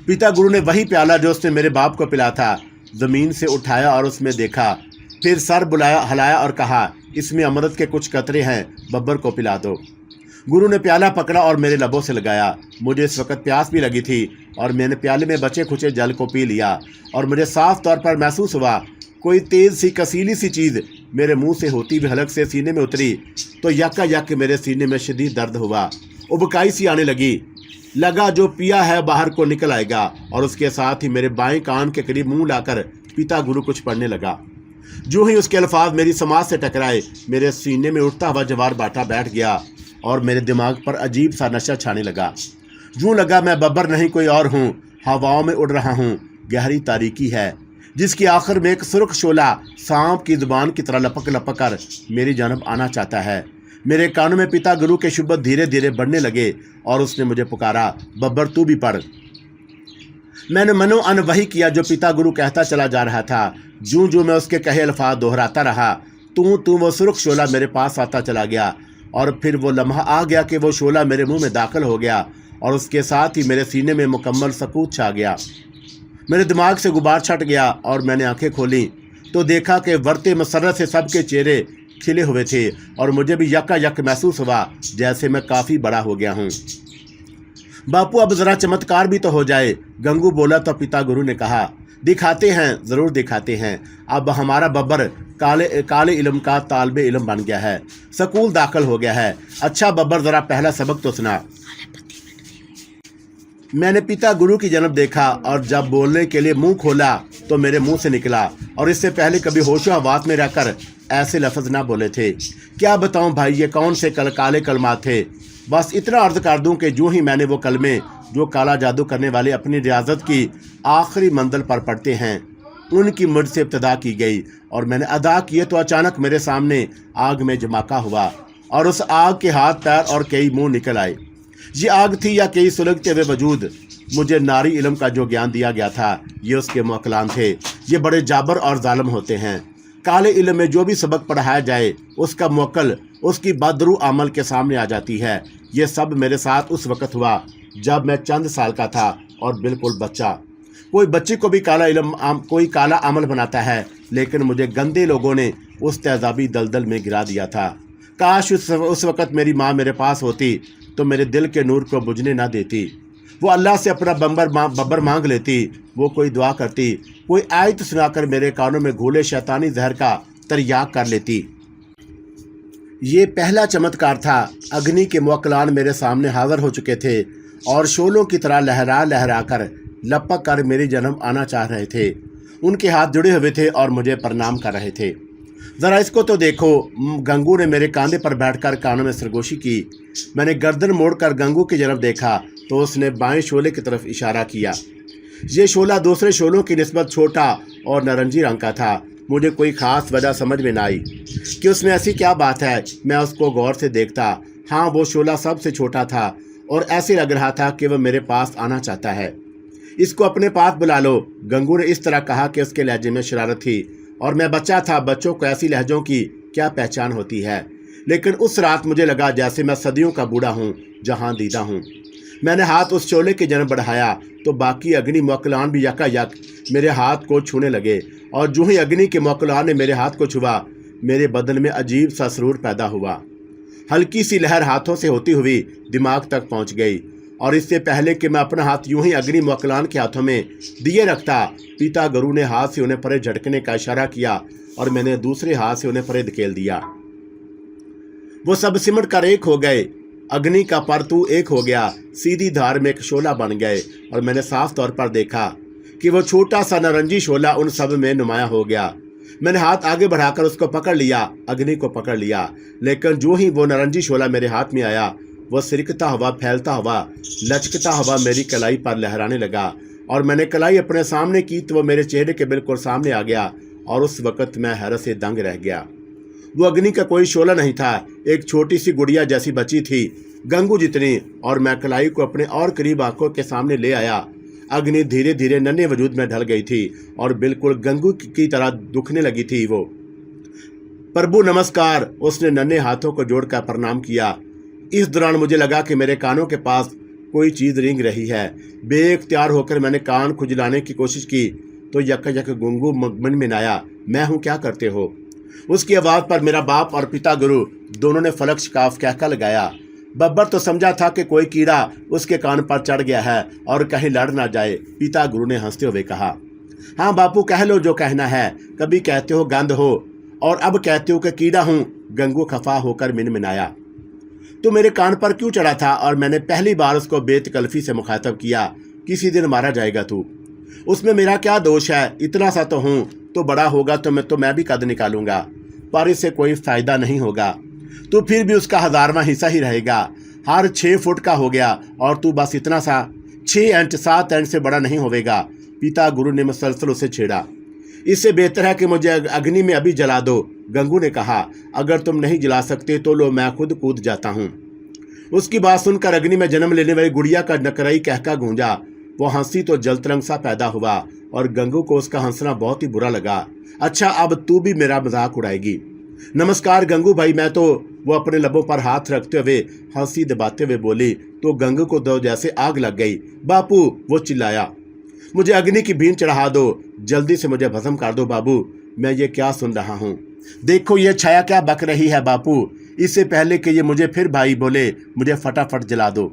पिता गुरु ने वही प्याला जो उसने मेरे बाप को पिला था जमीन से उठाया और उसमें देखा, फिर सर बुलाया, हलाया और कहा, इसमें अमृत के कुछ कतरे हैं, बब्बर को पिला दो। गुरु ने प्याला पकड़ा और मेरे लबों से लगाया। मुझे इस वक्त प्यास भी लगी थी और मैंने प्याले में बचे खुचे जल को पी लिया और मुझे साफ तौर पर महसूस हुआ कोई तेज सी कसीली सी चीज़ मेरे मुंह से होती हुई हलक से सीने में उतरी तो यक मेरे सीने में शदीद दर्द हुआ। उबकाई सी आने लगा जो पिया है बाहर को निकल आएगा। और उसके साथ ही मेरे बाएं कान के करीब मुंह लाकर पिता गुरु कुछ पढ़ने लगा। जो ही उसके अल्फाज मेरी समाज से टकराए, मेरे सीने में उठता हुआ जवार बाटा बैठ गया और मेरे दिमाग पर अजीब सा नशा छाने लगा। यूं लगा मैं बब्बर नहीं कोई और हूँ, हवाओं में उड़ रहा हूँ। गहरी तारीकी है जिसकी आखिर में एक सुर्ख शोला सांप की जुबान की तरह लपक लपक कर मेरी जानब आना चाहता है। मेरे कानों में पिता गुरु के शब्द धीरे धीरे बढ़ने लगे और उसने मुझे पुकारा, बब्बर तू भी पढ़। मैंने मनो अन वही किया जो पिता गुरु कहता चला जा रहा था। जूं जूं मैं उसके कहे अल्फाज दोहराता रहा, तू वो सुर्ख शोला मेरे पास आता चला गया और फिर वो लम्हा आ गया कि वो शोला मेरे मुंह में दाखिल हो गया और उसके साथ ही मेरे सीने में मुकम्मल सकूत छा गया। मेरे दिमाग से गुबार छट गया और मैंने आंखें खोली तो देखा कि वर्ते मसरत से सबके चेहरे खिले हुए थे और मुझे भी यक महसूस हुआ जैसे मैं काफ़ी बड़ा हो गया हूँ। बापू अब ज़रा चमत्कार भी तो हो जाए, गंगू बोला तो पिता गुरु ने कहा, दिखाते हैं, ज़रूर दिखाते हैं। अब हमारा बब्बर काले इल्म का तालिबे इल्म बन गया है, स्कूल दाखिल हो गया है। अच्छा बब्बर ज़रा पहला सबक तो सुना। मैंने पिता गुरु की जन्म देखा और जब बोलने के लिए मुंह खोला तो मेरे मुंह से निकला और इससे पहले कभी होशो हवास में रहकर ऐसे लफ्ज़ ना बोले थे। क्या बताऊं भाई, ये कौन से काले कलमात थे। बस इतना अर्ज कर दूं कि जो ही मैंने वो कलमे जो काला जादू करने वाले अपनी रियाजत की आखिरी मंजिल पर पढ़ते हैं उनकी मुझसे इब्तदा की गई और मैंने अदा किए तो अचानक मेरे सामने आग में जमाका हुआ और उस आग के हाथ पैर और कई मुंह निकल आए। ये आग थी या कई सुलगते हुए वजूद। मुझे नारी इल्म का जो ज्ञान दिया गया था ये उसके मुअक्किलान थे। ये बड़े जाबर और जालिम होते हैं। काले इल्म में जो भी सबक पढ़ाया जाए उसका मुअक्किल उसकी बदरू अमल के सामने आ जाती है। ये सब मेरे साथ उस वक़्त हुआ जब मैं चंद साल का था और बिल्कुल बच्चा। कोई बच्चे को भी कोई काला अमल बनाता है, लेकिन मुझे गंदे लोगों ने उस तेज़ाबी दलदल में गिरा दिया था। काश उस वक़्त मेरी माँ मेरे पास होती तो मेरे दिल के नूर को बुझने ना देती। वो अल्लाह से अपना बब्बर मांग लेती, वो कोई दुआ करती, कोई आयत सुनाकर मेरे कानों में घोले शैतानी जहर का तरियाक कर लेती। ये पहला चमत्कार था। अग्नि के मुअक्किलान मेरे सामने हाजिर हो चुके थे और शोलों की तरह लहरा कर लपक कर मेरी जन्म आना चाह रहे थे। उनके हाथ जुड़े हुए थे और मुझे प्रणाम कर रहे थे। ज़रा इसको तो देखो। गंगू ने मेरे कांधे पर बैठकर कानों में सरगोशी की। मैंने गर्दन मोड़कर गंगू की तरफ देखा तो उसने बाएं शोले की तरफ इशारा किया। ये शोला दूसरे शोलों की निस्बत छोटा और नारंगी रंग का था। मुझे कोई ख़ास वजह समझ में न आई कि उसमें ऐसी क्या बात है। मैं उसको गौर से देखता। हाँ, वो शोला सबसे छोटा था और ऐसे लग रहा था कि वह मेरे पास आना चाहता है। इसको अपने पास बुला लो, गंगू ने इस तरह कहा कि उसके लहजे में शरारत थी और मैं बच्चा था। बच्चों को ऐसी लहजों की क्या पहचान होती है। लेकिन उस रात मुझे लगा जैसे मैं सदियों का बूढ़ा हूँ, जहाँ दीदा हूँ। मैंने हाथ उस शोले की जानब बढ़ाया तो बाकी अग्नि मुअक्किलान भी यकायक मेरे हाथ को छूने लगे और जो ही अग्नि के मुअक्किलान ने मेरे हाथ को छुआ मेरे बदन में अजीब सा सुरूर पैदा हुआ। हल्की सी लहर हाथों से होती हुई दिमाग तक पहुंच गई और इससे पहले कि मैं अपना हाथ यूं ही अग्नि मोकलान के हाथों में दिए रखता, पिता गुरु ने हाथ से उन्हें परे झटकने का इशारा किया और मैंने दूसरे हाथ से उन्हें परे धकेल दिया। वो सब सिमट कर एक हो गए। अग्नि का परतू एक हो गया, सीधी धार में एक शोला बन गए और मैंने साफ तौर पर देखा कि वो छोटा सा नारंगी शोला उन सब में नुमाया हो गया। मैंने हाथ आगे बढ़ाकर उसको पकड़ लिया, अग्नि को पकड़ लिया, लेकिन जो ही वो नारंगी शोला मेरे हाथ में आया, वो सिरकता हुआ, फैलता हुआ, लचकता हुआ मेरी कलाई पर लहराने लगा और मैंने कलाई अपने सामने की तो वो मेरे चेहरे के बिल्कुल सामने आ गया और उस वक़्त मैं हैरत से दंग रह गया। वो अग्नि का कोई शोला नहीं था, एक छोटी सी गुड़िया जैसी बची थी, गंगू जितनी, और मैं कलाई को अपने और करीब आंखों के सामने ले आया। अग्नि धीरे धीरे नन्हे वजूद में ढल गई थी और बिल्कुल गंगू की तरह दुखने लगी थी। वो प्रभु नमस्कार, उसने नन्हे हाथों को जोड़कर प्रणाम किया। इस दौरान मुझे लगा कि मेरे कानों के पास कोई चीज़ रेंग रही है। बेख्तियार होकर मैंने कान खुजलाने की कोशिश की तो यक यक गुंगू मन में आया, मैं हूँ, क्या करते हो? उसकी आवाज़ पर मेरा बाप और पिता गुरु दोनों ने फलक शिकाफ कहकर लगाया। बब्बर तो समझा था कि कोई कीड़ा उसके कान पर चढ़ गया है और कहीं लड़ ना जाए। पिता गुरु ने हंसते हुए कहा, हाँ बापू, कह लो जो कहना है। कभी कहते हो गंध हो और अब कहते हो कि कीड़ा हूँ। गंगू खफा होकर मिनमिनाया। तो मेरे कान पर क्यों चढ़ा था? और मैंने पहली बार उसको बेतकल्फी से मुखातब किया, किसी दिन मारा जाएगा तू। उसमें मेरा क्या दोष है? इतना सा तो हूँ, तो बड़ा होगा तो मैं भी कद निकालूंगा, पर इससे कोई फायदा नहीं होगा। तो फिर भी उसका 1000वां हिस्सा ही रहेगा। हर 6 फुट का हो गया और तू बस इतना सा 6 इंच 7 इंच से बड़ा नहीं होवेगा। पिता गुरु ने मुसलसल उसे छेड़ा। इससे बेहतर है कि मुझे अग्नि में अभी जला दो। गंगू ने कहा, अगर तुम नहीं जला सकते तो लो, मैं खुद कूद जाता हूँ। उसकी बात सुनकर अग्नि में जन्म लेने वाली गुड़िया का नकरई कहका गूंजा। वो हंसी तो जलतरंग सा पैदा हुआ और गंगू को उसका हंसना बहुत ही बुरा लगा। अच्छा, अब तू भी मेरा मजाक उड़ाएगी? नमस्कार गंगू भाई, मैं तो। वो अपने लबों पर हाथ रखते हुए हंसी दबाते हुए बोली तो गंगू को दो जैसे आग लग गई। बापू, वो चिल्लाया, मुझे अग्नि की भीन चढ़ा दो, जल्दी से मुझे भस्म कर दो बाबू। मैं ये क्या सुन रहा हूँ? देखो ये छाया क्या बक रही है बापू। इससे पहले कि ये मुझे फिर भाई बोले, मुझे फटाफट जला दो।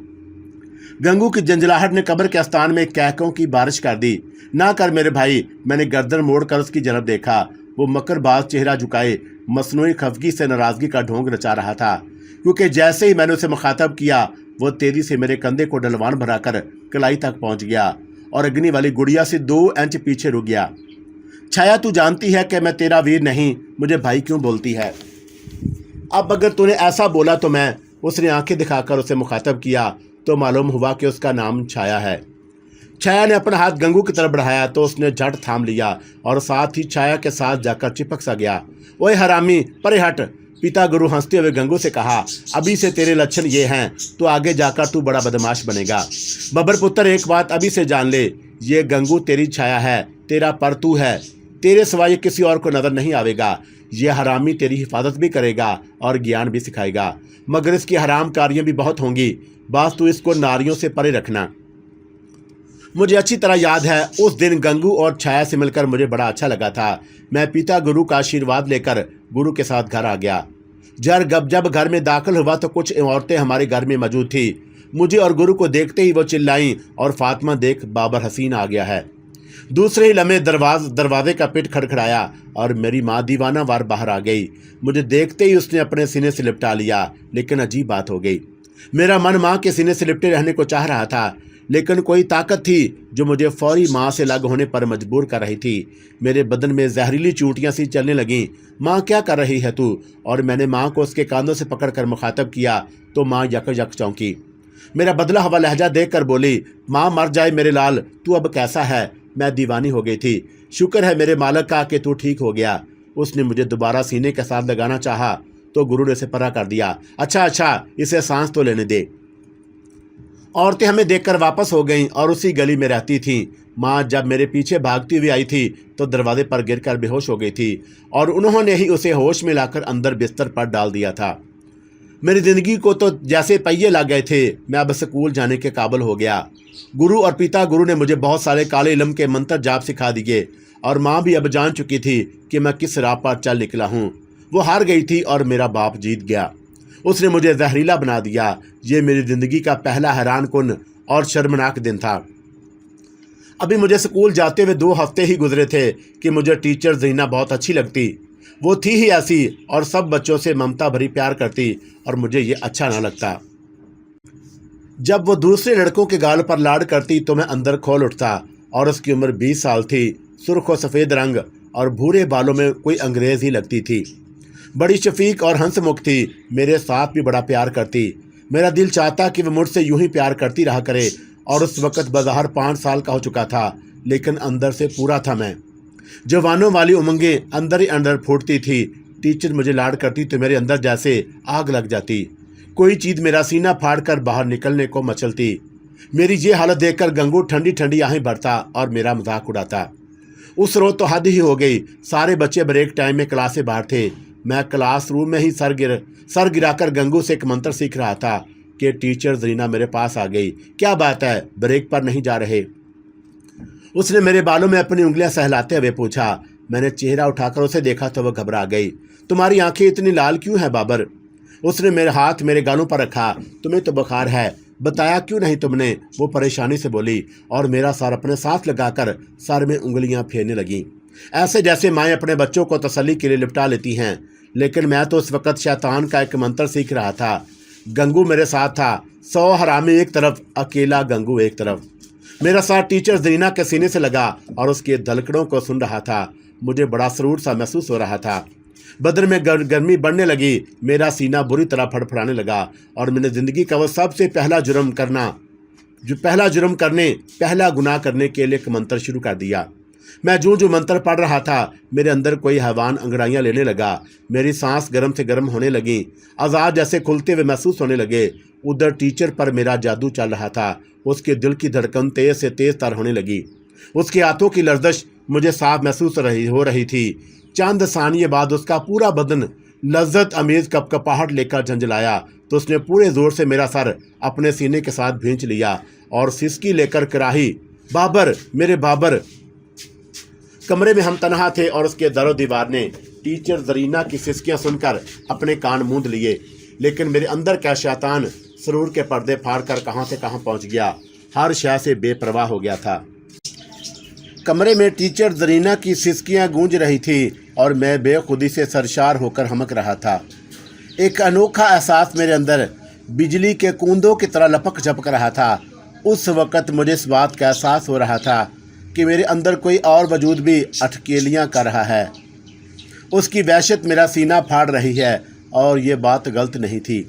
गंगू की जंजलाहट ने कब्र के स्थान में कहकों की बारिश कर दी। ना कर मेरे भाई। मैंने गर्दन मोड़कर उसकी जनब देखा। वो मकरबाज चेहरा झुकाए मसनूई खफगी से नाराजगी का ढोंग नचा रहा था, क्योंकि जैसे ही मैंने उसे मुखातब किया वो तेजी से मेरे कंधे को डलवान भराकर कलाई तक पहुंच गया और अग्नि वाली गुड़िया से 2 इंच पीछे रुक गया। छाया, तू जानती है कि मैं तेरा वीर नहीं, मुझे भाई क्यों बोलती है? अब अगर तूने ऐसा बोला तो मैं। उसने आंखें दिखाकर उसे मुखातब किया तो मालूम हुआ कि उसका नाम छाया है। छाया ने अपना हाथ गंगू की तरफ बढ़ाया तो उसने झट थाम लिया और साथ ही छाया के साथ जाकर चिपक सा गया। ओए हरामी, परे हट। पिता गुरु हंसते हुए गंगू से कहा, अभी से तेरे लक्षण ये हैं तो आगे जाकर तू बड़ा बदमाश बनेगा। बब्बर पुत्र, एक बात अभी से जान ले, ये गंगू तेरी छाया है, तेरा पर तू है। तेरे सिवाय किसी और को नजर नहीं आवेगा। ये हरामी तेरी हिफाजत भी करेगा और ज्ञान भी सिखाएगा, मगर इसकी हराम कारियाँ भी बहुत होंगी। बस तू इसको नारियों से परे रखना। मुझे अच्छी तरह याद है, उस दिन गंगू और छाया से मिलकर मुझे बड़ा अच्छा लगा था। मैं पिता गुरु का आशीर्वाद लेकर गुरु के साथ घर आ गया। जब घर में दाखिल हुआ तो कुछ औरतें हमारे घर में मौजूद थी। मुझे और गुरु को देखते ही वो चिल्लाईं और फातिमा, देख बाबर हसीन आ गया है। दूसरे ही लम्हे दरवाजे का पिट खड़खड़ाया और मेरी माँ दीवाना वार बाहर आ गई। मुझे देखते ही उसने अपने सीने से लिपटा लिया, लेकिन अजीब बात हो गई। मेरा मन माँ के सीने से लिपटे रहने को चाह रहा था, लेकिन कोई ताकत थी जो मुझे फौरी माँ से अलग होने पर मजबूर कर रही थी। मेरे बदन में जहरीली चूंटियाँ सी चलने लगीं। माँ, क्या कर रही है तू? और मैंने माँ को उसके कांधों से पकड़कर मुखातब किया तो माँ यक यक चौंकी। मेरा बदला हुआ लहजा देखकर बोली, माँ मर जाए मेरे लाल, तू अब कैसा है? मैं दीवानी हो गई थी। शुक्र है मेरे मालिक का कि तू ठीक हो गया। उसने मुझे दोबारा सीने के साथ लगाना चाहा तो गुरु ने उसे परा कर दिया। अच्छा, इसे सांस तो लेने दे। औरतें हमें देखकर वापस हो गईं और उसी गली में रहती थीं। माँ जब मेरे पीछे भागती हुई आई थी तो दरवाजे पर गिरकर बेहोश हो गई थी और उन्होंने ही उसे होश में लाकर अंदर बिस्तर पर डाल दिया था। मेरी ज़िंदगी को तो जैसे पहिए लग गए थे। मैं अब स्कूल जाने के काबिल हो गया। गुरु और पिता गुरु ने मुझे बहुत सारे काले इल्म के मंत्र जाप सिखा दिए और माँ भी अब जान चुकी थी कि मैं किस राह पर चल निकला हूँ। वो हार गई थी और मेरा बाप जीत गया। उसने मुझे जहरीला बना दिया। ये मेरी ज़िंदगी का पहला हैरानकुन और शर्मनाक दिन था। अभी मुझे स्कूल जाते हुए 2 हफ्ते ही गुजरे थे कि मुझे टीचर ज़रीना बहुत अच्छी लगती। वो थी ही ऐसी और सब बच्चों से ममता भरी प्यार करती और मुझे ये अच्छा ना लगता। जब वो दूसरे लड़कों के गाल पर लाड करती तो मैं अंदर खोल उठता और उसकी उम्र 20 साल थी। सुर्ख और सफ़ेद रंग और भूरे बालों में कोई अंग्रेज़ ही लगती थी। बड़ी शफीक और हंसमुख थी। मेरे साथ भी बड़ा प्यार करती। मेरा दिल चाहता कि वह मुझसे यूं ही प्यार करती रहा करे। और उस वक़्त बज़ाहिर 5 साल का हो चुका था, लेकिन अंदर से पूरा था मैं। जवानों वाली उमंगें अंदर ही अंदर फूटती थी। टीचर मुझे लाड करती तो मेरे अंदर जैसे आग लग जाती। कोई चीज़ मेरा सीना फाड़ कर बाहर निकलने को मचलती। मेरी ये हालत देखकर गंगू ठंडी ठंडी आहें भरता और मेरा मजाक उड़ाता। उस रोज़ तो हद ही हो गई। सारे बच्चे ब्रेक टाइम में क्लास से बाहर थे। मैं क्लासरूम में ही सर गिराकर गंगू से एक मंत्र सीख रहा था कि टीचर ज़रीना मेरे पास आ गई। क्या बात है, ब्रेक पर नहीं जा रहे? उसने मेरे बालों में अपनी उंगलियां सहलाते हुए पूछा। मैंने चेहरा उठाकर उसे देखा तो वह घबरा गई। तुम्हारी आंखें इतनी लाल क्यों हैं बाबर? उसने मेरे हाथ मेरे गालों पर रखा। तुम्हें तो बुखार है, बताया क्यों नहीं तुमने? वो परेशानी से बोली और मेरा सर अपने साथ लगाकर सर में उंगलियां फेरने लगी, ऐसे जैसे माएँ अपने बच्चों को तसल्ली के लिए लिपटा लेती हैं। लेकिन मैं तो उस वक़्त शैतान का एक मंत्र सीख रहा था। गंगू मेरे साथ था। 100 हरामी एक तरफ, अकेला गंगू एक तरफ। मेरा साथ टीचर ज़रीना के सीने से लगा और उसके धड़कनों को सुन रहा था। मुझे बड़ा सरूर सा महसूस हो रहा था। बदन में गर्मी बढ़ने लगी। मेरा सीना बुरी तरह फड़फड़ाने लगा और मैंने ज़िंदगी का वो सबसे पहला गुनाह करने के लिए एक मंत्र शुरू कर दिया। मैं जो मंत्र पढ़ रहा था, मेरे अंदर कोई हैवान अंगड़ाइयाँ लेने लगा। मेरी सांस गर्म से गर्म होने लगी। आज़ाद जैसे खुलते हुए महसूस होने लगे। उधर टीचर पर मेरा जादू चल रहा था। उसके दिल की धड़कन तेज़ से तेज़ तर होने लगी। उसके हाथों की लर्जिश मुझे साफ महसूस हो रही थी। चंद सानिये बाद उसका पूरा बदन लज्जत अमेज कपकपाहट लेकर झंझलाया तो उसने पूरे जोर से मेरा सर अपने सीने के साथ भींच लिया और सिसकी लेकर कराही, बाबर, मेरे बाबर। कमरे में हम तनहा थे और उसके दरो दीवार ने टीचर ज़रीना की सिसकियां सुनकर अपने कान मूंद लिए। लेकिन मेरे अंदर का शैतान सरूर के पर्दे फाड़कर कहां से कहां पहुंच गया। हर शय से बेपरवाह हो गया था। कमरे में टीचर ज़रीना की सिसकियां गूंज रही थी और मैं बेखुदी से सरशार होकर हमक रहा था। एक अनोखा एहसास मेरे अंदर बिजली के कूंदों की तरह लपक झपक रहा था। उस वक़्त मुझे इस बात का एहसास हो रहा था कि मेरे अंदर कोई और वजूद भी अटकेलियाँ कर रहा है। उसकी वहशत मेरा सीना फाड़ रही है और ये बात गलत नहीं थी।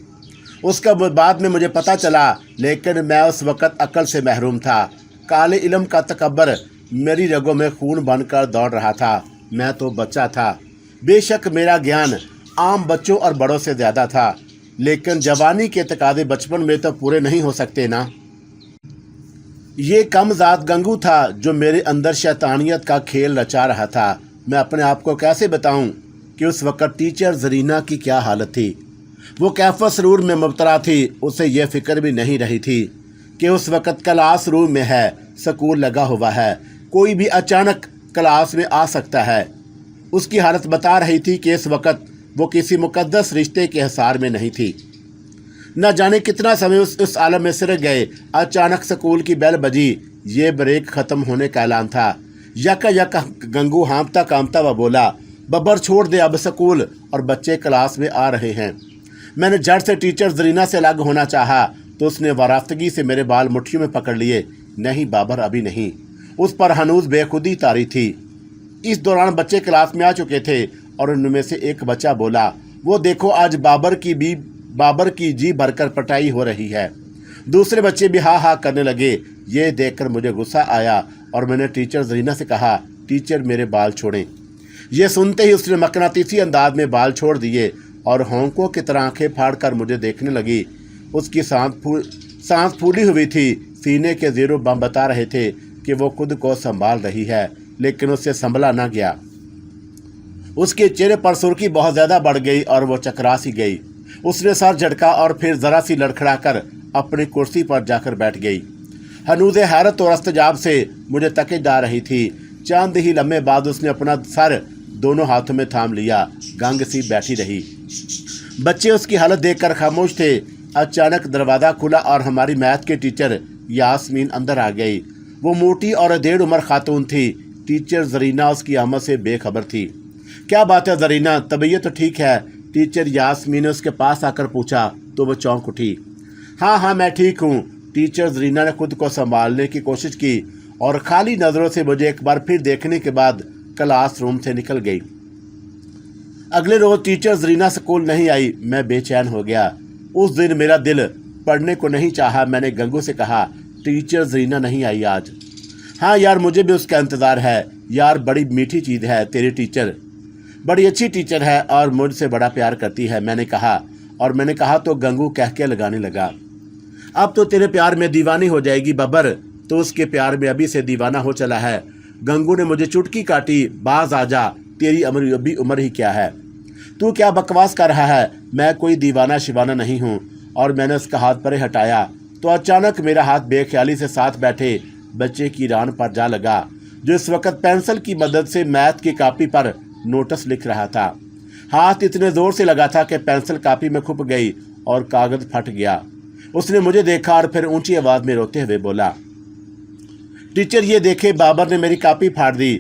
उसका बाद में मुझे पता चला, लेकिन मैं उस वक़्त अक्ल से महरूम था। काले इल्म का तकब्बर मेरी रगों में खून बनकर दौड़ रहा था। मैं तो बच्चा था। बेशक मेरा ज्ञान आम बच्चों और बड़ों से ज़्यादा था, लेकिन जवानी के तकाज़े बचपन में तो पूरे नहीं हो सकते ना। ये कमज़ात गंगू था जो मेरे अंदर शैतानियत का खेल रचा रहा था। मैं अपने आप को कैसे बताऊं कि उस वक़्त टीचर ज़रीना की क्या हालत थी। वो कैफ़ सरूर में मुब्तला थी। उसे यह फ़िक्र भी नहीं रही थी कि उस वक़्त क्लास रूम में है, स्कूल लगा हुआ है, कोई भी अचानक क्लास में आ सकता है। उसकी हालत बता रही थी कि इस वक़्त वो किसी मुक़द्दस रिश्ते के हिसार में नहीं थी। न जाने कितना समय उस आलम में सिर गए। अचानक स्कूल की बेल बजी। ये ब्रेक ख़त्म होने का ऐलान था। यका गंगू हाँफता कांपता वह बोला, बब्बर छोड़ दे अब स्कूल और बच्चे क्लास में आ रहे हैं। मैंने झट से टीचर ज़रीना से अलग होना चाहा तो उसने वाराफ्तगी से मेरे बाल मुट्ठियों में पकड़ लिए। नहीं बाबर, अभी नहीं। उस पर हनूज बेखुदी तारी थी। इस दौरान बच्चे क्लास में आ चुके थे और उनमें से एक बच्चा बोला, वो देखो आज बाबर की जी भरकर पटाई हो रही है। दूसरे बच्चे भी हा हा करने लगे। ये देखकर मुझे गुस्सा आया और मैंने टीचर ज़रीना से कहा, टीचर मेरे बाल छोड़ें। ये सुनते ही उसने मकनातीसी अंदाज में बाल छोड़ दिए और होंकों की तरह आंखें फाड़ कर मुझे देखने लगी। उसकी सांस फूली हुई थी। सीने के ज़ेरों बम बता रहे थे कि वो खुद को संभाल रही है, लेकिन उससे संभला ना गया। उसके चेहरे पर सुर्खी बहुत ज़्यादा बढ़ गई और वो चकरा सी गई। उसने सर झटका और फिर ज़रा सी लड़खड़ाकर अपनी कुर्सी पर जाकर बैठ गई। हनूज़ हैरत और अस्तजाब से मुझे तके जा रही थी। चंद ही लम्हे बाद उसने अपना सर दोनों हाथों में थाम लिया। गंग सी बैठी रही। बच्चे उसकी हालत देखकर खामोश थे। अचानक दरवाज़ा खुला और हमारी मैथ के टीचर यास्मीन अंदर आ गई। वो मोटी और अधेड़ उम्र खातून थी। टीचर जरीना उसकी आमद से बेखबर थी। क्या बात है जरीना, तबीयत तो ठीक है? टीचर यास्मीन ने उसके पास आकर पूछा तो वो चौंक उठी। हाँ मैं ठीक हूँ। टीचर जरीना ने खुद को संभालने की कोशिश की और खाली नज़रों से मुझे एक बार फिर देखने के बाद क्लासरूम से निकल गई। अगले रोज टीचर जरीना स्कूल नहीं आई। मैं बेचैन हो गया। उस दिन मेरा दिल पढ़ने को नहीं चाहा। मैंने गंगू से कहा, टीचर जरीना नहीं आई आज। हाँ यार, मुझे भी उसका इंतज़ार है। यार बड़ी मीठी चीज़ है तेरी टीचर, बड़ी अच्छी टीचर है और मुझसे बड़ा प्यार करती है। मैंने कहा तो गंगू कह के लगाने लगा, अब तो तेरे प्यार में दीवानी हो जाएगी बब्बर, तो उसके प्यार में अभी से दीवाना हो चला है। गंगू ने मुझे चुटकी काटी, बाज आजा, तेरी अभी उम्र ही क्या है, तू क्या बकवास कर रहा है? मैं कोई दीवाना शिवाना नहीं हूँ। और मैंने उसका हाथ परे हटाया तो अचानक मेरा हाथ बेख्याली से साथ बैठे बच्चे की रान पर जा लगा, जो इस वक्त पेंसिल की मदद से मैथ की कॉपी पर नोटिस लिख रहा था। हाथ इतने जोर से लगा था कि पेंसिल कॉपी में खुप गई और कागज फट गया। उसने मुझे देखा और फिर ऊंची आवाज में रोते हुए बोला, टीचर ये देखे, बाबर ने मेरी कॉपी फाड़ दी।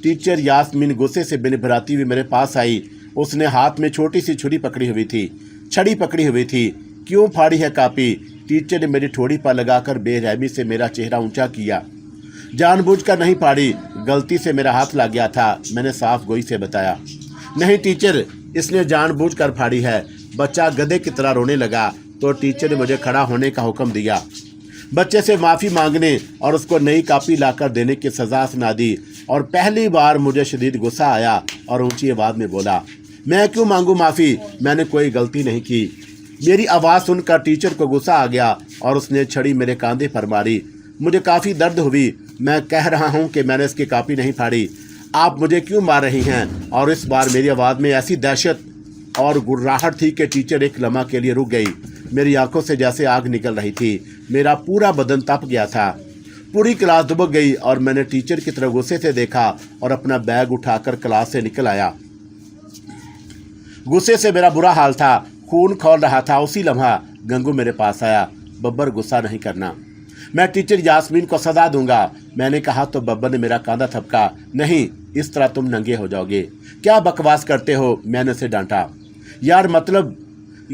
टीचर यास्मीन गुस्से से बिन भराती हुई मेरे पास आई। उसने हाथ में छोटी सी छड़ी पकड़ी हुई थी। क्यों फाड़ी है कॉपी? टीचर ने मेरी ठोड़ी पर लगाकर बेरहमी से मेरा चेहरा ऊंचा किया। जानबूझकर नहीं फाड़ी, गलती से मेरा हाथ लग गया था, मैंने साफ गोई से बताया। नहीं टीचर, इसने जानबूझकर फाड़ी है। बच्चा गधे की तरह रोने लगा तो टीचर ने मुझे खड़ा होने का हुक्म दिया। बच्चे से माफ़ी मांगने और उसको नई कॉपी लाकर देने की सज़ा सुना दी। और पहली बार मुझे शदीद गुस्सा आया और ऊंची आवाज़ में बोला, मैं क्यों मांगू माफ़ी? मैंने कोई गलती नहीं की। मेरी आवाज़ सुनकर टीचर को गुस्सा आ गया और उसने छड़ी मेरे कंधे पर मारी। मुझे काफ़ी दर्द हुई। मैं कह रहा हूँ कि मैंने इसकी कॉपी नहीं फाड़ी, आप मुझे क्यों मार रही हैं? और इस बार मेरी आवाज़ में ऐसी दहशत और गुर्राहट थी कि टीचर एक लम्हा के लिए रुक गई। मेरी आंखों से जैसे आग निकल रही थी। मेरा पूरा बदन तप गया था। पूरी क्लास दुबक गई और मैंने टीचर की तरफ गुस्से से देखा और अपना बैग उठाकर क्लास से निकल आया। गुस्से से मेरा बुरा हाल था, खून खौल रहा था। उसी लम्हा गंगू मेरे पास आया। बब्बर, गुस्सा नहीं करना, मैं टीचर यास्मीन को सजा दूंगा। मैंने कहा तो बब्बर ने मेरा कांधा थपका। नहीं, इस तरह तुम नंगे हो जाओगे। क्या बकवास करते हो? मैंने उसे डांटा। यार मतलब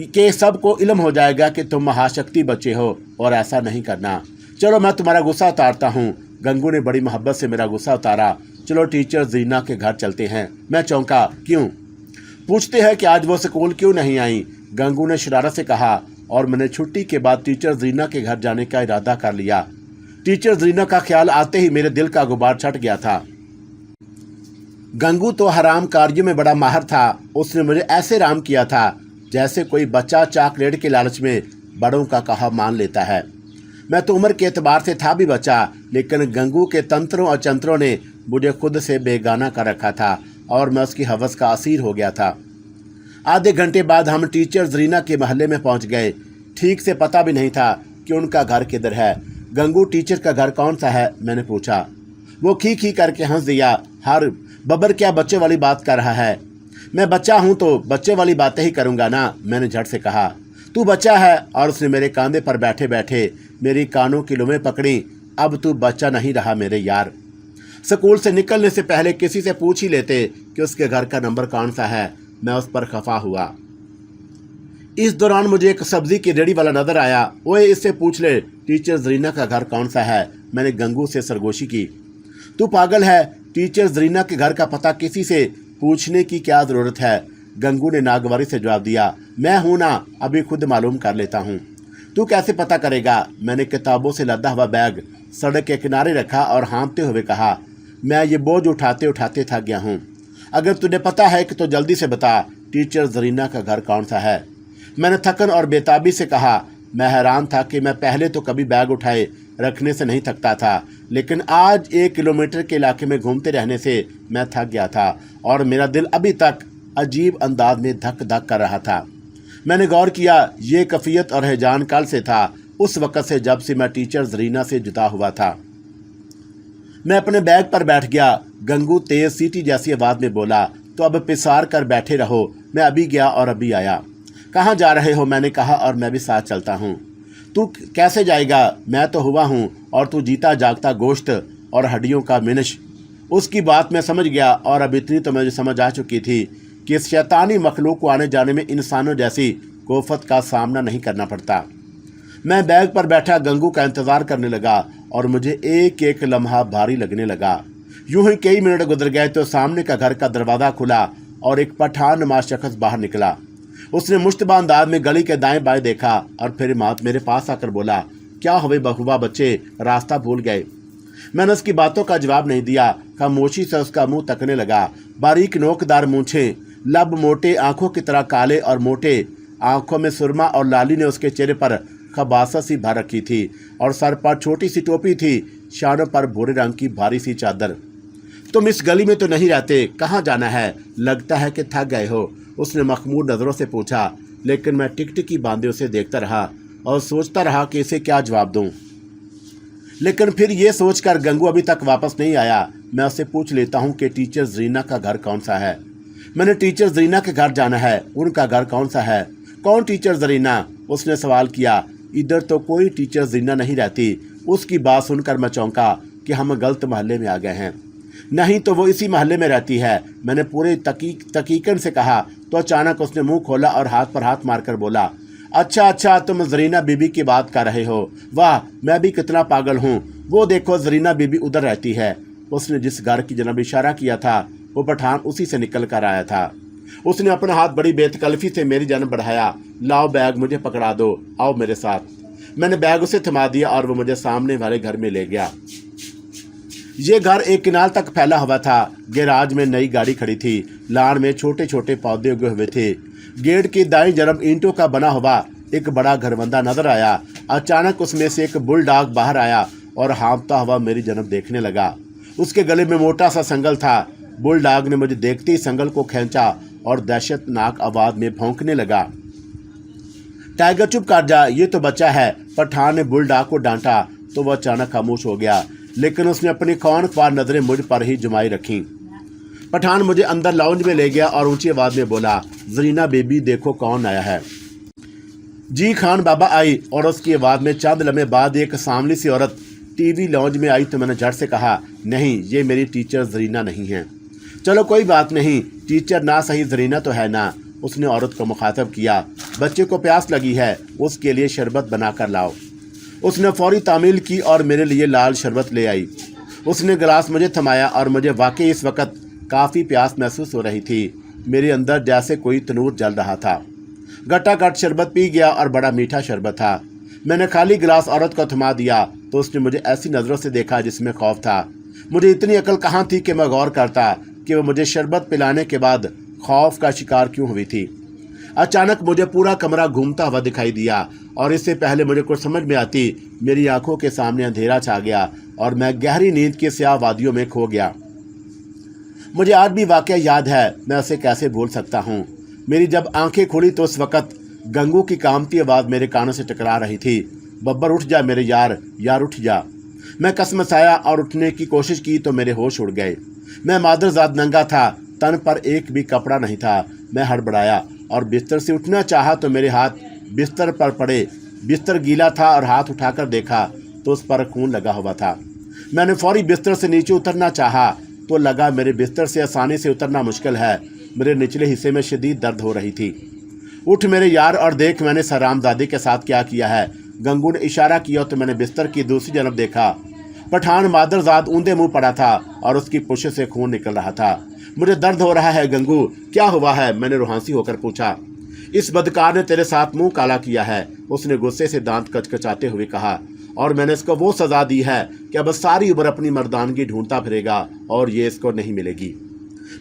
कि सबको इल्म हो जाएगा कि तुम महाशक्ति बच्चे हो और ऐसा नहीं करना। चलो मैं तुम्हारा गुस्सा उतारता हूँ। गंगू ने बड़ी मोहब्बत से मेरा गुस्सा उतारा। चलो टीचर जीना के घर चलते हैं। मैं चौंका। क्यों? पूछते हैं कि आज वो स्कूल क्यों नहीं आई? गंगू ने शरारत से कहा और मैंने छुट्टी के बाद टीचर जीना के घर जाने का इरादा कर लिया। टीचर जीना का ख्याल आते ही मेरे दिल का गुबार छट गया था। गंगू तो हराम कार्यों में बड़ा माहिर था। उसने मुझे ऐसे राम किया था जैसे कोई बच्चा चॉकलेट के लालच में बड़ों का कहा मान लेता है। मैं तो उम्र के एतबार से था भी बच्चा, लेकिन गंगू के तंत्रों और चंत्रों ने मुझे खुद से बेगाना कर रखा था और मैं उसकी हवस का असीर हो गया था। आधे घंटे बाद हम टीचर जरीना के महल्ले में पहुंच गए। ठीक से पता भी नहीं था कि उनका घर किधर है। गंगू, टीचर का घर कौन सा है? मैंने पूछा। वो खी करके हंस दिया। हर बब्बर, क्या बच्चे वाली बात कर रहा है? मैं बच्चा हूँ तो बच्चे वाली बातें ही करूँगा ना, मैंने झट से कहा। तू बच्चा है। और उसने मेरे कंधे पर बैठे बैठे मेरी कानों की लुमें पकड़ी। अब तू बच्चा नहीं रहा मेरे यार। स्कूल से निकलने से पहले किसी से पूछ ही लेते कि उसके घर का नंबर कौन सा है। मैं उस पर खफा हुआ। इस दौरान मुझे एक सब्जी की रेडी वाला नजर आया। ओए, इससे पूछ ले टीचर जरीना का घर कौन सा है। मैंने गंगू से सरगोशी की। तू पागल है? टीचर जरीना के घर का पता किसी से पूछने की क्या ज़रूरत है? गंगू ने नागवारी से जवाब दिया। मैं हूं ना, अभी खुद मालूम कर लेता हूं। तू कैसे पता करेगा? मैंने किताबों से लदा हुआ बैग सड़क के किनारे रखा और हाँफते हुए कहा, मैं ये बोझ उठाते उठाते थक गया हूँ। अगर तुझे पता है कि तो जल्दी से बता, टीचर जरीना का घर कौन सा है? मैंने थकन और बेताबी से कहा। मैं हैरान था कि मैं पहले तो कभी बैग उठाए रखने से नहीं थकता था, लेकिन आज 1 किलोमीटर के इलाके में घूमते रहने से मैं थक गया था और मेरा दिल अभी तक अजीब अंदाज में धक धक कर रहा था। मैंने गौर किया, ये कफियत और हैजान कल से था, उस वक़्त से जब से मैं टीचर जरीना से जुदा हुआ था। मैं अपने बैग पर बैठ गया। गंगू तेज सीटी जैसी आवाज़ में बोला, तो अब पिसार कर बैठे रहो, मैं अभी गया और अभी आया। कहाँ जा रहे हो, मैंने कहा, और मैं भी साथ चलता हूँ। तू कैसे जाएगा, मैं तो हुआ हूँ और तू जीता जागता गोश्त और हड्डियों का मिनश। उसकी बात मैं समझ गया, और अब इतनी तो मुझे समझ आ चुकी थी कि इस शैतानी मखलूक को आने जाने में इंसानों जैसी कोफत का सामना नहीं करना पड़ता। मैं बैग पर बैठा गंगू का इंतज़ार करने लगा और मुझे एक एक लम्हा भारी लगने लगा। यूं ही कई मिनट गुजर गए तो सामने का घर का दरवाज़ा खुला और एक पठान नुमा शख्स बाहर निकला। उसने मुश्तबा अंदाज में गली के दाएं बाएं देखा और फिर मेरे पास आकर बोला, क्या हुए बहुआ बच्चे, रास्ता भूल गए? मैंने उसकी बातों का जवाब नहीं दिया। खामोशी से उसका मुंह तकने लगा। बारीक नोकदार मूंछें, लब मोटे, आंखों की तरह काले और मोटे, आंखों में सुरमा और लाली ने उसके चेहरे पर खबासा सी भर रखी थी और सर पर छोटी सी टोपी थी, शानों पर भूरे रंग की भारी सी चादर। तुम इस गली में तो नहीं रहते, कहाँ जाना है? लगता है कि थक गए हो, उसने मखमूर नज़रों से पूछा। लेकिन मैं टिकटिकी बांधे उसे देखता रहा और सोचता रहा कि इसे क्या जवाब दूं। लेकिन फिर ये सोचकर गंगू अभी तक वापस नहीं आया, मैं उससे पूछ लेता हूँ कि टीचर जरीना का घर कौन सा है। मैंने टीचर जरीना के घर जाना है। उनका घर कौन सा है? कौन टीचर जरीना? उसने सवाल किया। इधर तो कोई टीचर जरीना नहीं रहती। उसकी बात सुनकर मैं चौंका कि हम गलत मोहल्ले में आ गए हैं। नहीं तो वो इसी मोहल्ले में रहती है, मैंने पूरे तकीकन से कहा। तो अचानक उसने मुंह खोला और हाथ पर हाथ मारकर बोला, अच्छा, तुम जरीना बीबी की बात कर रहे हो। वाह, मैं भी कितना पागल हूँ। वो देखो, जरीना बीबी उधर रहती है। उसने जिस घर की जनाब इशारा किया था वो पठान उसी से निकल कर आया था। उसने अपना हाथ बड़ी बेतकल्फी से मेरी जानब बढ़ाया। लाओ बैग, मुझे पकड़ा दो, आओ मेरे साथ। मैंने बैग उसे थमा दिया और वो मुझे सामने वाले घर में ले गया। ये घर एक किनाल तक फैला हुआ था। गैराज में नई गाड़ी खड़ी थी। लान में छोटे छोटे पौधे उगे हुए थे। गेट की दाईं तरफ ईंटों का बना हुआ एक बड़ा घरबंदा नजर आया। अचानक उसमें से एक बुलडॉग बाहर आया और हाँफता हुआ मेरी जानब देखने लगा। उसके गले में मोटा सा संगल था। बुलडॉग ने मुझे देखते ही संगल को खींचा और दहशतनाक आवाज में भौंकने लगा। टाइगर, चुप कर जा, ये तो बच्चा है। पठान ने बुलडॉग को डांटा तो वह अचानक खामोश हो गया, लेकिन उसने अपनी खौनख्वार नजरें मुझ पर ही जुमाई रखी। पठान मुझे अंदर लाउंज में ले गया और ऊंची आवाज में बोला, जरीना बेबी, देखो कौन आया है। जी खान बाबा आई और उसकी आवाज में चंद लम्हे बाद एक सांवली सी औरत टीवी लाउंज में आई तो मैंने झट से कहा, नहीं, ये मेरी टीचर जरीना नहीं है। चलो कोई बात नहीं, टीचर ना सही जरीना तो है ना। उसने औरत को मुखातब किया। बच्चे को प्यास लगी है, उसके लिए शरबत बनाकर लाओ। उसने फौरी तामील की और मेरे लिए लाल शरबत ले आई। उसने गिलास मुझे थमाया और मुझे वाकई इस वक्त काफ़ी प्यास महसूस हो रही थी। मेरे अंदर जैसे कोई तनूर जल रहा था। गटागट शरबत पी गया और बड़ा मीठा शरबत था। मैंने खाली गिलास औरत को थमा दिया तो उसने मुझे ऐसी नज़रों से देखा जिसमें खौफ था। मुझे इतनी अकल कहाँ थी कि मैं गौर करता कि वह मुझे शरबत पिलाने के बाद खौफ का शिकार क्यों हुई थी। अचानक मुझे पूरा कमरा घूमता हुआ दिखाई दिया और इससे पहले मुझे कुछ समझ में आती मेरी आंखों के सामने अंधेरा छा गया और मैं गहरी नींद की स्याह वादियों में खो गया। मुझे आज भी वाकया याद है, मैं उसे कैसे भूल सकता हूँ। मेरी जब आंखें खुली तो उस वक़्त गंगू की कामती आवाज़ मेरे कानों से टकरा रही थी, बब्बर उठ जा मेरे यार, यार उठ जा। मैं कसमसाया और उठने की कोशिश की तो मेरे होश उड़ गए। मैं मादरजाद नंगा था, तन पर एक भी कपड़ा नहीं था। मैं हड़बड़ाया और बिस्तर से उठना चाहा तो मेरे हाथ बिस्तर पर पड़े। बिस्तर गीला था और हाथ उठाकर देखा तो उस पर खून लगा हुआ था। मैंने फौरी बिस्तर से नीचे उतरना चाहा तो लगा मेरे बिस्तर से आसानी से उतरना मुश्किल है। मेरे निचले हिस्से में शदीद दर्द हो रही थी। उठ मेरे यार और देख मैंने सरामजादी के साथ क्या किया है। गंगू ने इशारा किया तो मैंने बिस्तर की दूसरी जानब देखा। पठान मादरजाद ऊंधे मुंह पड़ा था और उसकी पुश से खून निकल रहा था। मुझे दर्द हो रहा है गंगू, क्या हुआ है? मैंने रुहासी होकर पूछा। इस बदकार ने तेरे साथ मुंह काला किया है, उसने गुस्से से दांत कचकचाते हुए कहा, और मैंने इसको वो सजा दी है कि अब सारी उम्र अपनी मर्दानगी ढूंढता फिरेगा और ये इसको नहीं मिलेगी।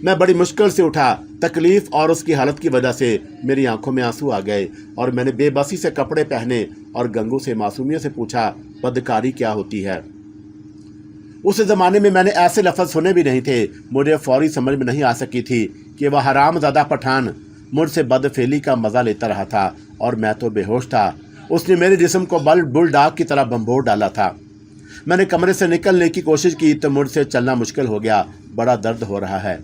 मैं बड़ी मुश्किल से उठा। तकलीफ और उसकी हालत की वजह से मेरी आंखों में आंसू आ गए और मैंने बेबसी से कपड़े पहने और गंगू से मासूमियत से पूछा, बदकारी क्या होती है? उस ज़माने में मैंने ऐसे लफ्ज़ सुने भी नहीं थे। मुझे फौरी समझ में नहीं आ सकी थी कि वह हरामज़ादा पठान मुझसे बदफेली का मज़ा लेता रहा था और मैं तो बेहोश था। उसने मेरे जिस्म को बुलडॉग की तरह बम्बोर डाला था। मैंने कमरे से निकलने की कोशिश की तो मुझसे चलना मुश्किल हो गया। बड़ा दर्द हो रहा है।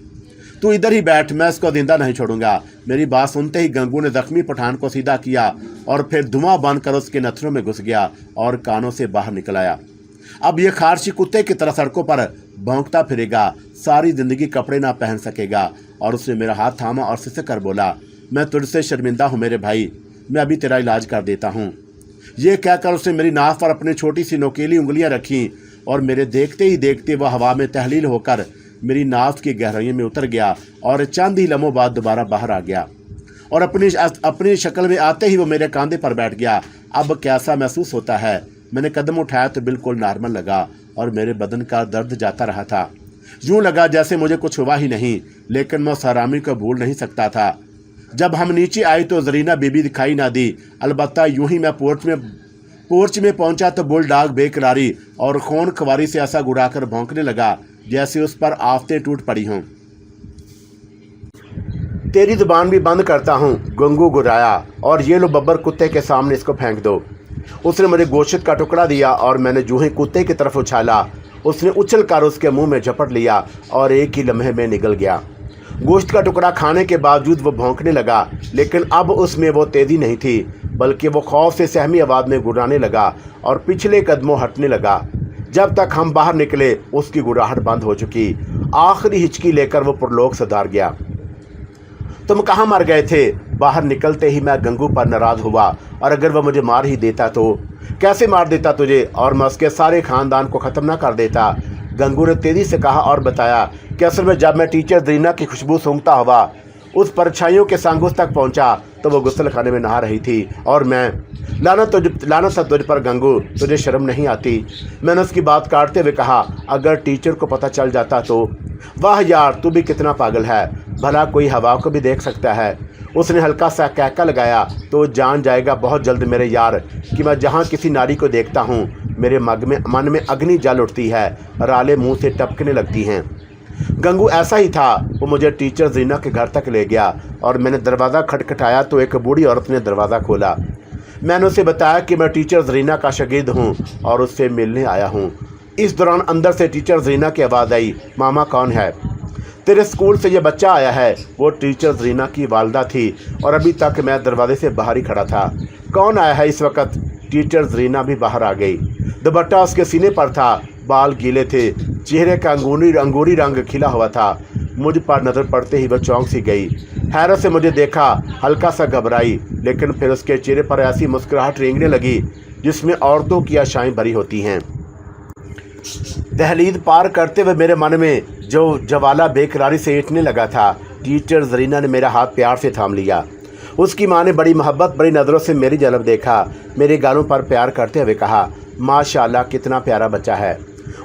तू इधर ही बैठ, मैं इसको जिंदा नहीं छोड़ूंगा। मेरी बात सुनते ही गंगू ने जख्मी पठान को सीधा किया और फिर धुआं बांधकर उसके नथनों में घुस गया और कानों से बाहर निकल आया। अब ये खारशी कुत्ते की तरह सड़कों पर भौंकता फिरेगा, सारी जिंदगी कपड़े ना पहन सकेगा। और उसने मेरा हाथ थामा और सिसक कर बोला, मैं तुझसे शर्मिंदा हूँ मेरे भाई, मैं अभी तेरा इलाज कर देता हूँ। ये कहकर उसने मेरी नाक पर अपनी छोटी सी नोकीली उंगलियां रखीं और मेरे देखते ही देखते वह हवा में तहलील होकर मेरी नाक की गहराइयों में उतर गया और चंद ही लम्हों बाद दोबारा बाहर आ गया और अपनी शक्ल में आते ही वो मेरे कंधे पर बैठ गया। अब कैसा महसूस होता है? मैंने कदम उठाया तो बिल्कुल नॉर्मल लगा और मेरे बदन का दर्द जाता रहा था। यूं लगा जैसे मुझे कुछ हुआ ही नहीं, लेकिन मैं उस हरामी को भूल नहीं सकता था। जब हम नीचे आए तो जरीना बीबी दिखाई ना दी। अलबत्ता यूं ही मैं पोर्च में पहुंचा तो बुलडॉग बेकरारी और खून खवारी से ऐसा गुड़ाकर भौंकने लगा जैसे उस पर आफतें टूट पड़ी हों। तेरी जुबान भी बंद करता हूँ, गंगू गुर्राया, और ये लो बब्बर कुत्ते के सामने इसको फेंक दो। उसने मुझे गोश्त का टुकड़ा दिया और मैंने जूही कुत्ते की तरफ उछाला। उसने उछल कर उसके मुंह में झपट लिया और एक ही लम्हे में निगल गया। गोश्त का टुकड़ा खाने के बावजूद वो भौंकने लगा, लेकिन अब उसमें वो तेज़ी नहीं थी, बल्कि वो खौफ से सहमी आवाज़ में गुर्राने लगा और पिछले कदमों हटने लगा। जब तक हम बाहर निकले उसकी गुर्राहट बंद हो चुकी। आखिरी हिचकी लेकर वो परलोक सुधार गया। तुम कहाँ मर गए थे? बाहर निकलते ही मैं गंगू पर नाराज़ हुआ, और अगर वह मुझे मार ही देता तो कैसे मार देता तुझे, और मैं उसके सारे ख़ानदान को ख़त्म ना कर देता। गंगू ने तेज़ी से कहा और बताया कि असल में जब मैं टीचर जरीना की खुशबू सूंघता हुआ उस परछाइयों के सांगुस तक पहुंचा तो वो गुस्ल खाने में नहा रही थी और मैं लानत तुझ पर गंगू, तुझे शर्म नहीं आती। मैंने उसकी बात काटते हुए कहा, अगर टीचर को पता चल जाता तो? वाह यार, तू भी कितना पागल है, भला कोई हवा को भी देख सकता है। उसने हल्का सा कहका लगाया तो जान जाएगा बहुत जल्द मेरे यार कि मैं जहाँ किसी नारी को देखता हूँ मेरे मन में अग्नि जल उठती है, राले मुँह से टपकने लगती हैं। गंगू ऐसा ही था। वो मुझे टीचर जरीना के घर तक ले गया और मैंने दरवाज़ा खटखटाया तो एक बूढ़ी औरत ने दरवाज़ा खोला। मैंने उसे बताया कि मैं टीचर जरीना का शागिर्द हूँ और उससे मिलने आया हूँ। इस दौरान अंदर से टीचर जरीना की आवाज़ आई, मामा कौन है? तेरे स्कूल से ये बच्चा आया है। वो टीचर जरीना की वालदा थी और अभी तक मैं दरवाजे से बाहर ही खड़ा था। कौन आया है इस वक्त? टीचर जरीना भी बाहर आ गई। दुपट्टा उसके सीने पर था, बाल गीले थे, चेहरे का अंगूरी रंग खिला हुआ था। मुझ पर नज़र पड़ते ही वह चौंक सी गई। हैरत से मुझे देखा, हल्का सा घबराई, लेकिन फिर उसके चेहरे पर ऐसी मुस्कुराहट रेंगने लगी जिसमें औरतों की आशाएं भरी होती हैं। दहलीज पार करते हुए मेरे मन में जो जवाला बेकरारी से ईंटने लगा था। टीचर जरीना ने मेरा हाथ प्यार से थाम लिया। उसकी माँ ने बड़ी मोहब्बत भरी नज़रों से मेरी जलब देखा, मेरे गालों पर प्यार करते हुए कहा, माशाल्लाह कितना प्यारा बच्चा है।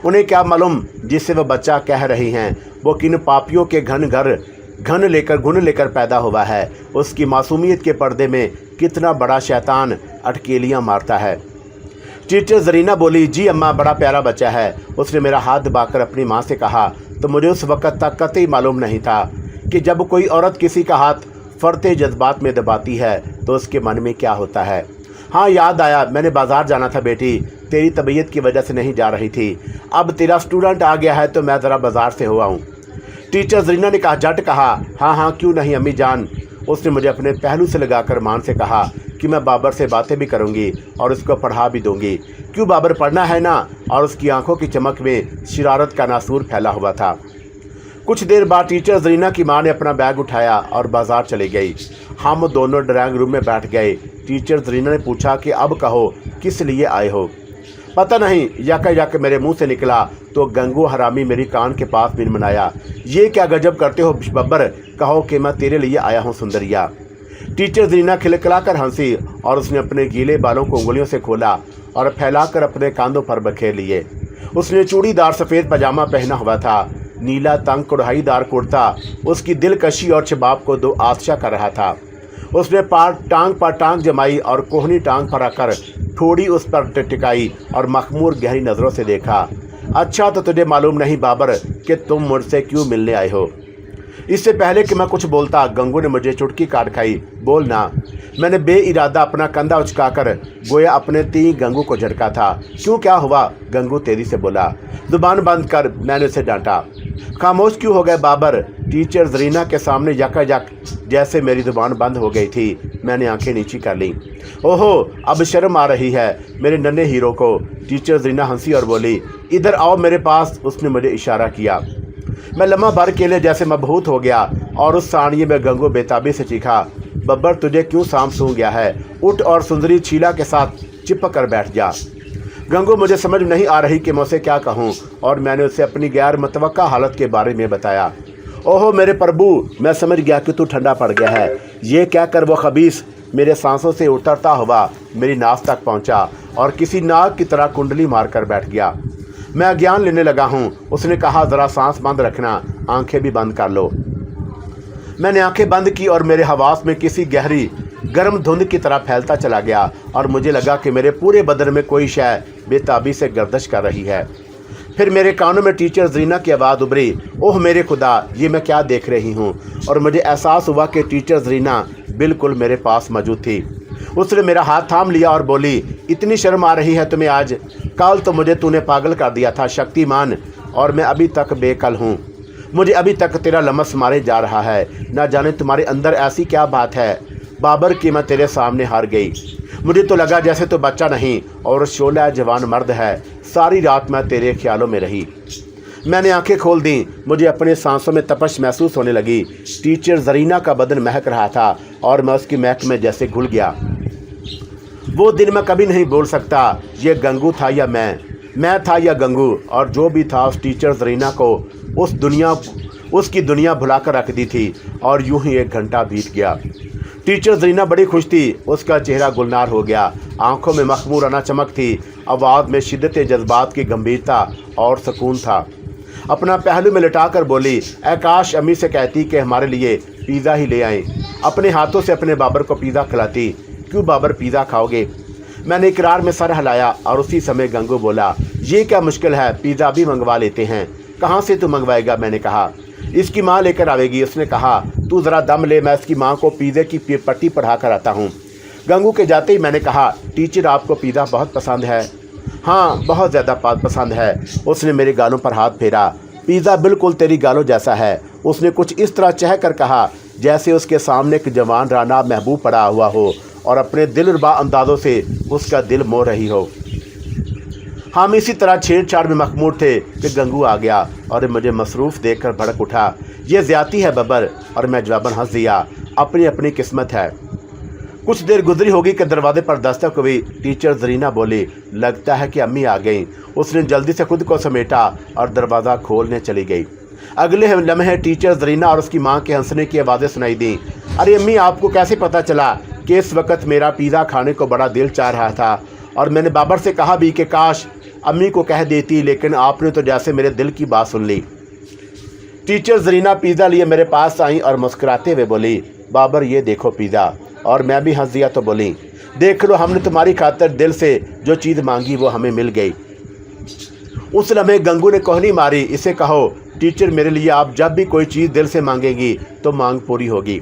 उन्हें क्या मालूम जिससे वह बच्चा कह रही हैं वो किन पापियों के घन लेकर पैदा हुआ है। उसकी मासूमियत के पर्दे में कितना बड़ा शैतान अटकेलियाँ मारता है। टीचर जरीना बोली, जी अम्मा, बड़ा प्यारा बच्चा है। उसने मेरा हाथ दबाकर अपनी माँ से कहा तो मुझे उस वक़्त तक कतई मालूम नहीं था कि जब कोई औरत किसी का हाथ फरते जज्बात में दबाती है तो उसके मन में क्या होता है। हाँ, याद आया, मैंने बाज़ार जाना था बेटी, तेरी तबीयत की वजह से नहीं जा रही थी। अब तेरा स्टूडेंट आ गया है तो मैं ज़रा बाज़ार से हुआ हूँ। टीचर जरीना ने झट कहा, हाँ क्यों नहीं अम्मी जान। उसने मुझे अपने पहलू से लगाकर मान से कहा कि मैं बाबर से बातें भी करूँगी और उसको पढ़ा भी दूँगी। क्यों बाबर, पढ़ना है ना? और उसकी आंखों की चमक में शरारत का नासूर फैला हुआ था। कुछ देर बाद टीचर जरीना की माँ ने अपना बैग उठाया और बाज़ार चली गई। हम दोनों ड्राइंग रूम में बैठ गए। टीचर जरीना ने पूछा कि अब कहो किस लिए आए हो? पता नहीं, यक मेरे मुंह से निकला तो गंगू हरामी मेरी कान के पास मिनमनाया, ये क्या गजब करते हो बब्बर, कहो कि मैं तेरे लिए आया हूँ सुंदरिया। टीचर जरीना खिलखिलाकर हंसी और उसने अपने गीले बालों को उंगलियों से खोला और फैलाकर अपने कांधों पर बखेर लिए। उसने चूड़ीदार सफ़ेद पजामा पहना हुआ था, नीला तंग कढ़ाईदार कुर्ता उसकी दिलकशी और शबाब को दो आशा कर रहा था। उसने टांग पर टांग जमाई और कोहनी टांग पर आकर थोड़ी उस पर टिकाई और मखमूर गहरी नज़रों से देखा। अच्छा, तो तुझे मालूम नहीं बाबर कि तुम मुझसे क्यों मिलने आए हो? इससे पहले कि मैं कुछ बोलता गंगू ने मुझे चुटकी काट खाई। बोल ना। मैंने बेइरादा अपना कंधा उचकाकर गोया अपने तीन गंगू को झटका था। क्यों, क्या हुआ? गंगू तेजी से बोला। जुबान बंद कर, मैंने उसे डांटा। खामोश क्यों हो गए बाबर? टीचर जरीना के सामने यकायक जैसे मेरी जुबान बंद हो गई थी। मैंने आंखें नीची कर ली। ओहो, अब शर्म आ रही है मेरे नन्हे हीरो को। टीचर जरीना हंसी और बोली, इधर आओ मेरे पास। उसने मुझे इशारा किया। मैं लम्हा भर के लिए जैसे मबहूत हो गया और उस सानिये में गंगू बेताबी से चीखा, बब्बर तुझे क्यों सांप सूंघ गया है? उठ और सुंदरी छीला के साथ चिपक कर बैठ जा। गंगू मुझे समझ नहीं आ रही कि मैं उसे क्या कहूँ और मैंने उसे अपनी गैर मुतवक्का हालत के बारे में बताया। ओहो मेरे प्रभु, मैं समझ गया कि तू ठंडा पड़ गया है। ये कहकर वो खबीस मेरे सांसों से उतरता हुआ मेरी नाक तक पहुँचा और किसी नाग की तरह कुंडली मार कर बैठ गया। मैं अज्ञान लेने लगा हूँ। उसने कहा, ज़रा सांस बंद रखना, आंखें भी बंद कर लो। मैंने आंखें बंद की और मेरे हवास में किसी गहरी गर्म धुंध की तरह फैलता चला गया और मुझे लगा कि मेरे पूरे बदन में कोई शय बेताबी से गर्दिश कर रही है। फिर मेरे कानों में टीचर जरीना की आवाज़ उभरी, ओह मेरे खुदा, ये मैं क्या देख रही हूँ? और मुझे एहसास हुआ कि टीचर जरीना बिल्कुल मेरे पास मौजूद थी। उसने मेरा हाथ थाम लिया और बोली, इतनी शर्म आ रही है तुम्हें आज? कल तो मुझे तूने पागल कर दिया था शक्तिमान, और मैं अभी तक बेकल हूँ। मुझे अभी तक तेरा लमस मारे जा रहा है। ना जाने तुम्हारे अंदर ऐसी क्या बात है बाबर कि मैं तेरे सामने हार गई। मुझे तो लगा जैसे तो बच्चा नहीं और शोला जवान मर्द है। सारी रात मैं तेरे ख्यालों में रही। मैंने आंखें खोल दी। मुझे अपने सांसों में तपश महसूस होने लगी। टीचर जरीना का बदन महक रहा था और मैं उसकी महक में जैसे घुल गया। वो दिन मैं कभी नहीं बोल सकता। ये गंगू था या मैं था या गंगू, और जो भी था उस टीचर जरीना को उसकी दुनिया भुलाकर रख दी थी। और यूं ही 1 घंटा बीत गया। टीचर जरीना बड़ी खुश थी। उसका चेहरा गुलनार हो गया, आंखों में मखमूराना चमक थी, आवाज़ में शिद्दत जज्बात की गंभीरता और सुकून था। अपना पहलू में लिटाकर बोली, काश अम्मी से कहती कि हमारे लिए पिज़्ज़ा ही ले आएं। अपने हाथों से अपने बाबर को पिज़्ज़ा खिलाती। क्यों बाबर, पिज़्ज़ा खाओगे? मैंने इकरार में सर हिलाया और उसी समय गंगू बोला, ये क्या मुश्किल है, पिज़्ज़ा भी मंगवा लेते हैं। कहाँ से तू मंगवाएगा? मैंने कहा, इसकी माँ लेकर आवेगी। उसने कहा, तू ज़रा दम ले, मैं इसकी माँ को पिज़्ज़े की पट्टी पढ़ा कर आता हूँ। गंगू के जाते ही मैंने कहा, टीचर आपको पिज़्ज़ा बहुत पसंद है? हाँ, बहुत ज़्यादा पसंद है। उसने मेरे गालों पर हाथ फेरा। पिज़्ज़ा बिल्कुल तेरी गालों जैसा है। उसने कुछ इस तरह चह कर कहा जैसे उसके सामने एक जवान राना महबूब पड़ा हुआ हो और अपने दिलरुबा अंदाज़ों से उसका दिल मोह रही हो। हम इसी तरह छेड़छाड़ में मखमूर थे कि गंगू आ गया और मुझे मसरूफ़ देखकर भड़क उठा, ये ज़्यादती है बब्बर। और मैं जवाबन हंस दिया, अपनी अपनी किस्मत है। कुछ देर गुजरी होगी कि दरवाजे पर दस्तक हुई। टीचर जरीना बोली, लगता है कि अम्मी आ गई। उसने जल्दी से खुद को समेटा और दरवाज़ा खोलने चली गई। अगले लम्हे टीचर जरीना और उसकी माँ के हंसने की आवाज़ें सुनाई दी। अरे अम्मी, आपको कैसे पता चला कि इस वक्त मेरा पिज़्ज़ा खाने को बड़ा दिल चाह रहा था? और मैंने बाबर से कहा भी कि काश अम्मी को कह देती, लेकिन आपने तो जैसे मेरे दिल की बात सुन ली। टीचर जरीना पिज़्ज़ा लिए मेरे पास आई और मुस्कुराते हुए बोली, बाबर ये देखो पिज़्ज़ा। और मैं भी हंस दिया तो बोली, देख लो, हमने तुम्हारी खातिर दिल से जो चीज़ मांगी वो हमें मिल गई। उस लम्हे गंगू ने कोहनी मारी, इसे कहो टीचर, मेरे लिए आप जब भी कोई चीज़ दिल से मांगेंगी तो मांग पूरी होगी।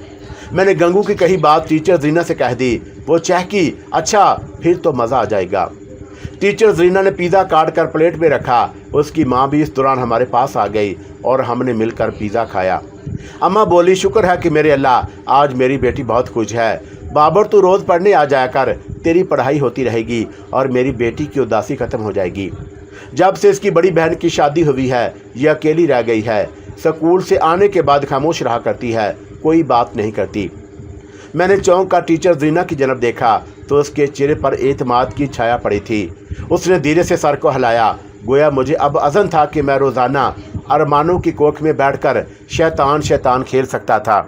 मैंने गंगू की कही बात टीचर जरीना से कह दी। वो चहकी, अच्छा फिर तो मज़ा आ जाएगा। टीचर जरीना ने पिज़्ज़ा काट कर प्लेट में रखा। उसकी माँ भी इस दौरान हमारे पास आ गई और हमने मिलकर पिज़्ज़ा खाया। अम्मा बोली, शुक्र है कि मेरे अल्लाह, आज मेरी बेटी बहुत खुश है। बाबर तू रोज़ पढ़ने आ जाया कर, तेरी पढ़ाई होती रहेगी और मेरी बेटी की उदासी ख़त्म हो जाएगी। जब से इसकी बड़ी बहन की शादी हुई है ये अकेली रह गई है। स्कूल से आने के बाद खामोश रहा करती है, कोई बात नहीं करती। मैंने चौंक का टीचर जरीना की जनब देखा तो उसके चेहरे पर एतमाद की छाया पड़ी थी। उसने धीरे से सर को हिलाया, गोया मुझे अब अज़न था कि मैं रोज़ाना अरमानों की कोख में बैठकर शैतान खेल सकता था।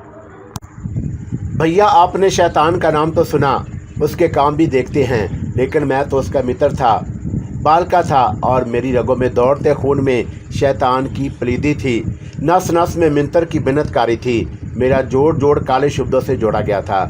भैया, आपने शैतान का नाम तो सुना, उसके काम भी देखते हैं, लेकिन मैं तो उसका मित्र था, बाल का था और मेरी रगों में दौड़ते खून में शैतान की पलीदी थी। नस नस में मिंतर की बिन्नतकारी थी। मेरा जोड़ काले शब्दों से जोड़ा गया था।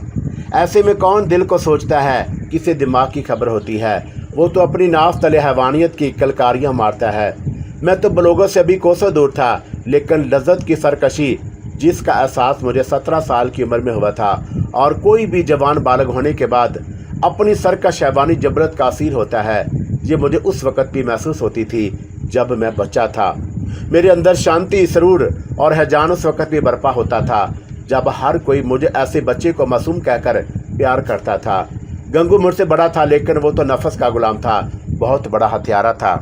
ऐसे में कौन दिल को सोचता है, किसे दिमाग की खबर होती है? वो तो अपनी नाफ तले हैवानियत की कलकारियाँ मारता है। मैं तो बलोगों से अभी कोसों दूर था, लेकिन लज्जत की सरकशी जिसका एहसास मुझे 17 साल की उम्र में हुआ था। और कोई भी जवान बालग होने के बाद अपनी सरकश शैबानी जबरत का असीर होता है, ये मुझे उस वक़्त भी महसूस होती थी जब मैं बच्चा था। मेरे अंदर शांति, सरूर और हैजान उस वक़्त भी बर्पा होता था जब हर कोई मुझे ऐसे बच्चे को मासूम कहकर प्यार करता था। गंगू मुझसे बड़ा था, लेकिन वो तो नफस का गुलाम था, बहुत बड़ा हत्यारा था।